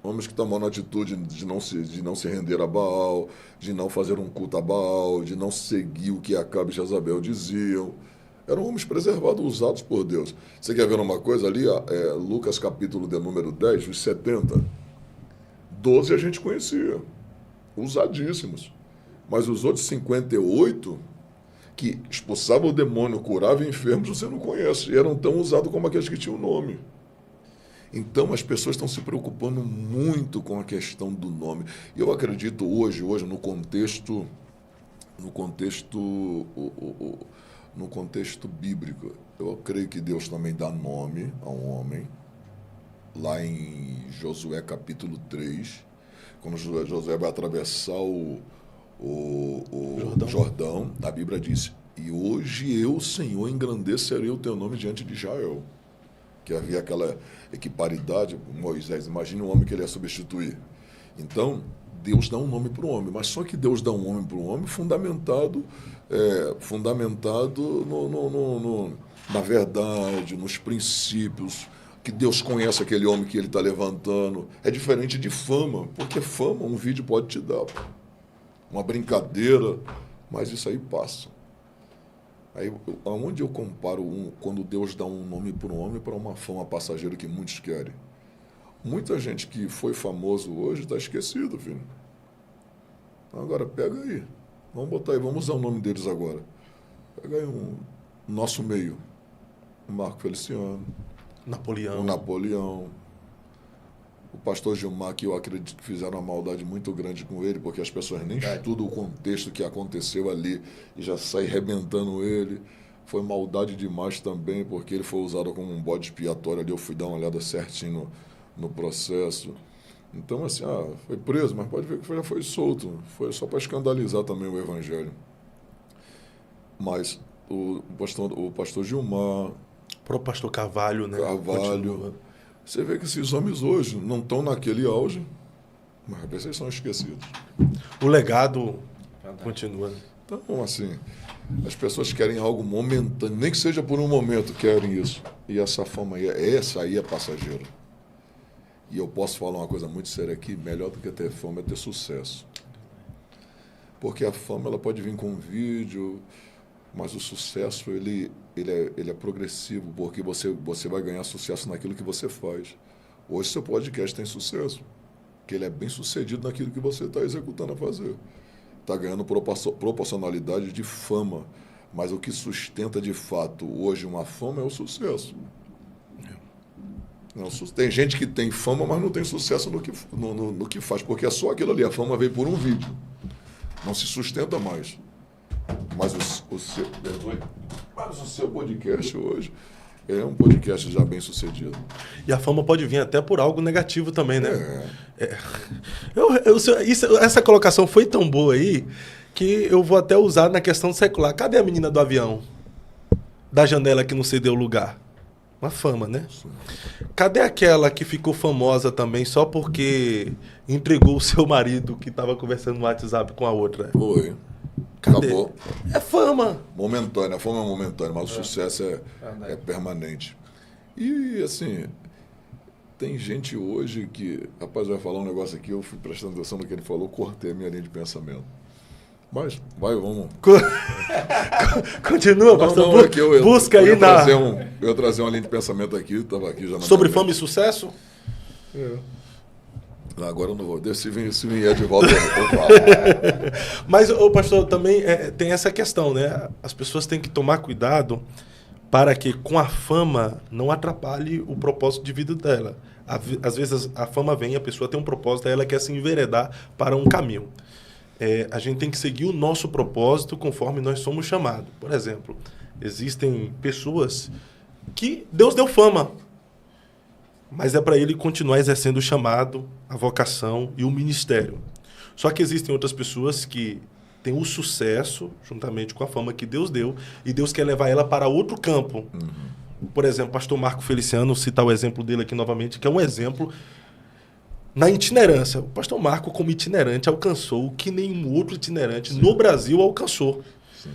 Homens que tomaram a atitude de não se render a Baal, de não fazer um culto a Baal, de não seguir o que Acabe e Jezabel diziam. Eram homens preservados, usados por Deus. Você quer ver uma coisa ali? Lucas capítulo de número 10, os 70. 12 a gente conhecia, usadíssimos. Mas os outros 58, que expulsavam o demônio, curavam enfermos, você não conhece. E eram tão usados como aqueles que tinham nome. Então, as pessoas estão se preocupando muito com a questão do nome. E eu acredito hoje no contexto bíblico, eu creio que Deus também dá nome a um homem, lá em Josué capítulo 3, quando Josué vai atravessar o Jordão, a Bíblia diz, e hoje eu, Senhor, engrandecerei o teu nome diante de Israel. Que havia aquela equiparidade, Moisés, imagina um homem que ele ia substituir. Então, Deus dá um nome para o homem, mas só que Deus dá um nome para o homem fundamentado na verdade, nos princípios, que Deus conhece aquele homem que ele está levantando. É diferente de fama, porque fama um vídeo pode te dar, uma brincadeira, mas isso aí passa. Aí, aonde eu comparo quando Deus dá um nome para um homem para uma fama passageira que muitos querem? Muita gente que foi famoso hoje está esquecido, filho. Agora, pega aí. Vamos botar aí, vamos usar o nome deles agora. Pega aí nosso meio. O Marco Feliciano. Napoleão. O Napoleão. O pastor Gilmar, que eu acredito que fizeram uma maldade muito grande com ele, porque as pessoas nem estudam o contexto que aconteceu ali e já saem arrebentando ele. Foi maldade demais também, porque ele foi usado como um bode expiatório ali. Eu fui dar uma olhada certinho no processo. Então, assim, foi preso, mas pode ver que já foi solto. Foi só para escandalizar também o evangelho. Mas o pastor Gilmar... O próprio pastor Carvalho, né? Carvalho. Você vê que esses homens hoje não estão naquele auge, mas às vezes eles são esquecidos. O legado continua. Então, assim, as pessoas querem algo momentâneo, nem que seja por um momento, querem isso. E essa fama aí, essa aí é passageira. E eu posso falar uma coisa muito séria aqui, melhor do que ter fama é ter sucesso. Porque a fama ela pode vir com um vídeo, mas o sucesso ele é progressivo, porque você vai ganhar sucesso naquilo que você faz. Hoje seu podcast tem sucesso, que ele é bem sucedido naquilo que você está executando a fazer. Está ganhando proporcionalidade de fama, mas o que sustenta de fato hoje uma fama é o sucesso. Não, tem gente que tem fama, mas não tem sucesso no que faz, porque é só aquilo ali, a fama veio por um vídeo. não se sustenta mais. Mas o seu podcast hoje é um podcast já bem sucedido. E a fama pode vir até por algo negativo também, né? Essa colocação foi tão boa aí que eu vou até usar na questão secular. Cadê a menina do avião? Da janela que não cedeu lugar? Uma fama, né? Sim. Cadê aquela que ficou famosa também só porque entregou o seu marido que estava conversando no WhatsApp com a outra? Foi. Cadê? Acabou. É fama. Momentânea, a fama é momentânea, mas o sucesso é permanente. E, assim, tem gente hoje que... Rapaz, vai falar um negócio aqui, eu fui prestando atenção no que ele falou, cortei a minha linha de pensamento. Mas, vamos... Continua, pastor. Busca aí na... Eu ia trazer uma linha de pensamento aqui, estava aqui já na... Sobre fama e sucesso? Agora eu não vou. Se vier de volta, eu falo. Mas, pastor, também tem essa questão, né? As pessoas têm que tomar cuidado para que com a fama não atrapalhe o propósito de vida dela. Às vezes a fama vem, a pessoa tem um propósito, ela quer se enveredar para um caminho. A gente tem que seguir o nosso propósito conforme nós somos chamados. Por exemplo, existem pessoas que Deus deu fama, mas é para ele continuar exercendo o chamado, a vocação e o ministério. Só que existem outras pessoas que têm o sucesso, juntamente com a fama que Deus deu, e Deus quer levar ela para outro campo. Por exemplo, pastor Marco Feliciano, citar o exemplo dele aqui novamente, que é um exemplo na itinerância. O pastor Marco, como itinerante, alcançou o que nenhum outro itinerante no Brasil alcançou. Sim.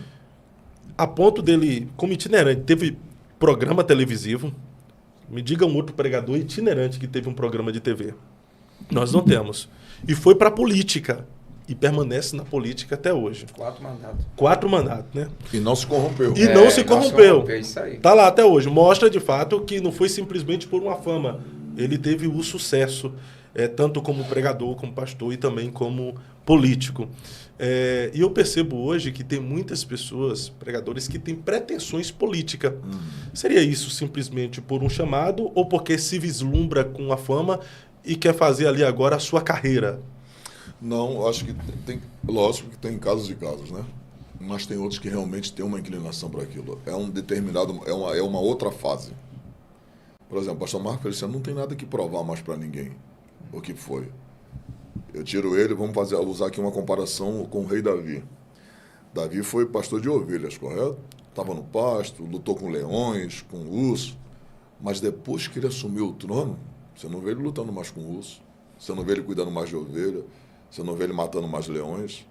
A ponto dele, como itinerante, teve programa televisivo. Me diga um outro pregador itinerante que teve um programa de TV. Nós não temos. E foi para a política. E permanece na política até hoje. 4 mandatos, né? E não se corrompeu. E não se corrompeu. Isso aí. Tá lá até hoje. Mostra, de fato, que não foi simplesmente por uma fama. Ele teve o sucesso, tanto como pregador, como pastor e também como político. E eu percebo hoje que tem muitas pessoas, pregadores, que têm pretensões políticas. Seria isso simplesmente por um chamado ou porque se vislumbra com a fama e quer fazer ali agora a sua carreira? Não, acho que tem... Lógico que tem casos e casos, né? Mas tem outros que realmente têm uma inclinação para aquilo. É um determinado... É uma outra fase. Por exemplo, o pastor Marco Feliciano não tem nada que provar mais para ninguém o que foi. Eu tiro ele, vamos usar aqui uma comparação com o rei Davi. Davi foi pastor de ovelhas, correto? Estava no pasto, lutou com leões, com urso. Mas depois que ele assumiu o trono, você não vê ele lutando mais com urso. Você não vê ele cuidando mais de ovelha. Você não vê ele matando mais leões.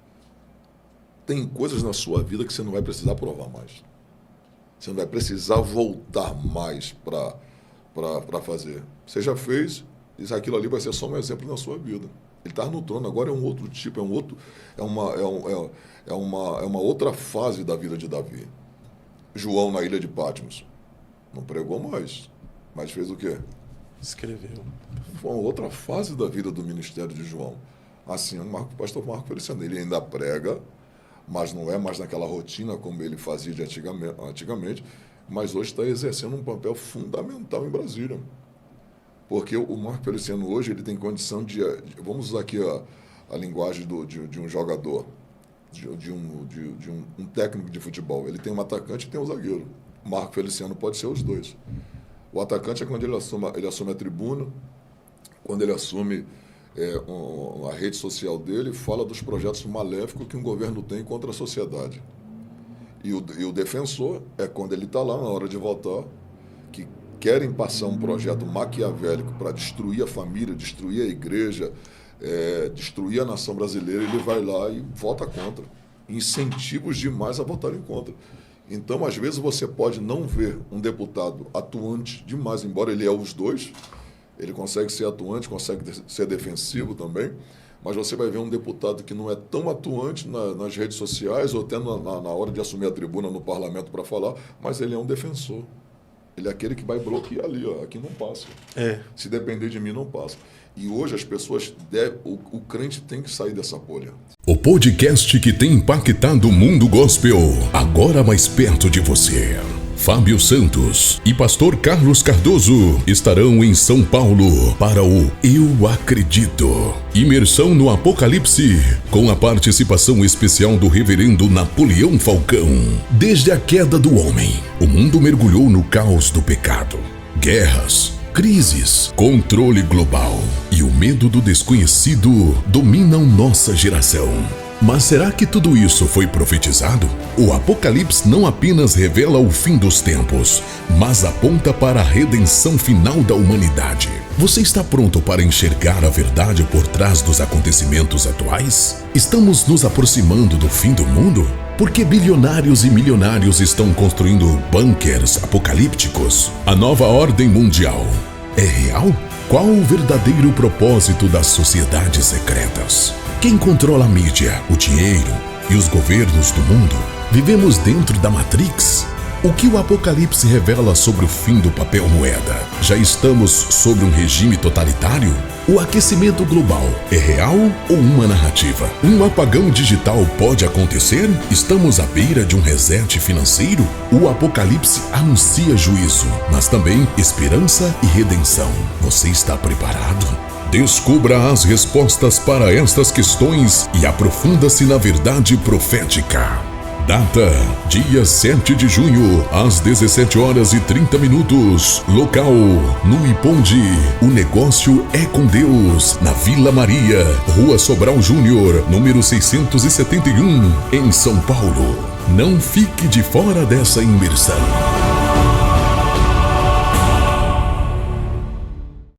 Tem coisas na sua vida que você não vai precisar provar mais. Você não vai precisar voltar mais para fazer. Você já fez, e aquilo ali vai ser só um exemplo na sua vida. Ele está no trono, agora é um outro tipo, é uma outra fase da vida de Davi. João na ilha de Patmos. Não pregou mais, mas fez o quê? Escreveu. Foi uma outra fase da vida do ministério de João. Assim, o pastor Marco Feliciano, ele ainda prega, mas não é mais naquela rotina como ele fazia de antigamente, mas hoje está exercendo um papel fundamental em Brasília. Porque o Marco Feliciano hoje ele tem condição de... Vamos usar aqui a linguagem de um jogador, de um técnico de futebol. Ele tem um atacante e tem um zagueiro. O Marco Feliciano pode ser os dois. O atacante é quando ele assume a tribuna, quando ele assume a rede social dele, fala dos projetos maléficos que um governo tem contra a sociedade. E o defensor é quando ele está lá na hora de votar, que querem passar um projeto maquiavélico para destruir a família, destruir a igreja, destruir a nação brasileira, ele vai lá e vota contra. Incentivos demais a votarem contra. Então, às vezes, você pode não ver um deputado atuante demais, embora ele é os dois, ele consegue ser atuante, consegue ser defensivo também, mas você vai ver um deputado que não é tão atuante nas redes sociais ou até na hora de assumir a tribuna no parlamento para falar, mas ele é um defensor. Ele é aquele que vai bloquear ali, ó, aqui não passa. Se depender de mim, não passa. E hoje as pessoas, o crente tem que sair dessa bolha. O podcast que tem impactado o mundo gospel, agora mais perto de você. Fábio Santos e pastor Carlos Cardoso estarão em São Paulo para o Eu Acredito. Imersão no Apocalipse, com a participação especial do reverendo Napoleão Falcão. Desde a queda do homem, o mundo mergulhou no caos do pecado. Guerras, crises, controle global e o medo do desconhecido dominam nossa geração. Mas será que tudo isso foi profetizado? O Apocalipse não apenas revela o fim dos tempos, mas aponta para a redenção final da humanidade. Você está pronto para enxergar a verdade por trás dos acontecimentos atuais? Estamos nos aproximando do fim do mundo? Por que bilionários e milionários estão construindo bunkers apocalípticos? A nova ordem mundial é real? Qual o verdadeiro propósito das sociedades secretas? Quem controla a mídia, o dinheiro e os governos do mundo? Vivemos dentro da Matrix? O que o Apocalipse revela sobre o fim do papel moeda? Já estamos sobre um regime totalitário? O aquecimento global é real ou uma narrativa? Um apagão digital pode acontecer? Estamos à beira de um reset financeiro? O Apocalipse anuncia juízo, mas também esperança e redenção. Você está preparado? Descubra as respostas para estas questões e aprofunda-se na verdade profética. Data: dia 7 de junho, às 17h30. Local: no Iponde. O negócio é com Deus, na Vila Maria, Rua Sobral Júnior, número 671, em São Paulo. Não fique de fora dessa imersão.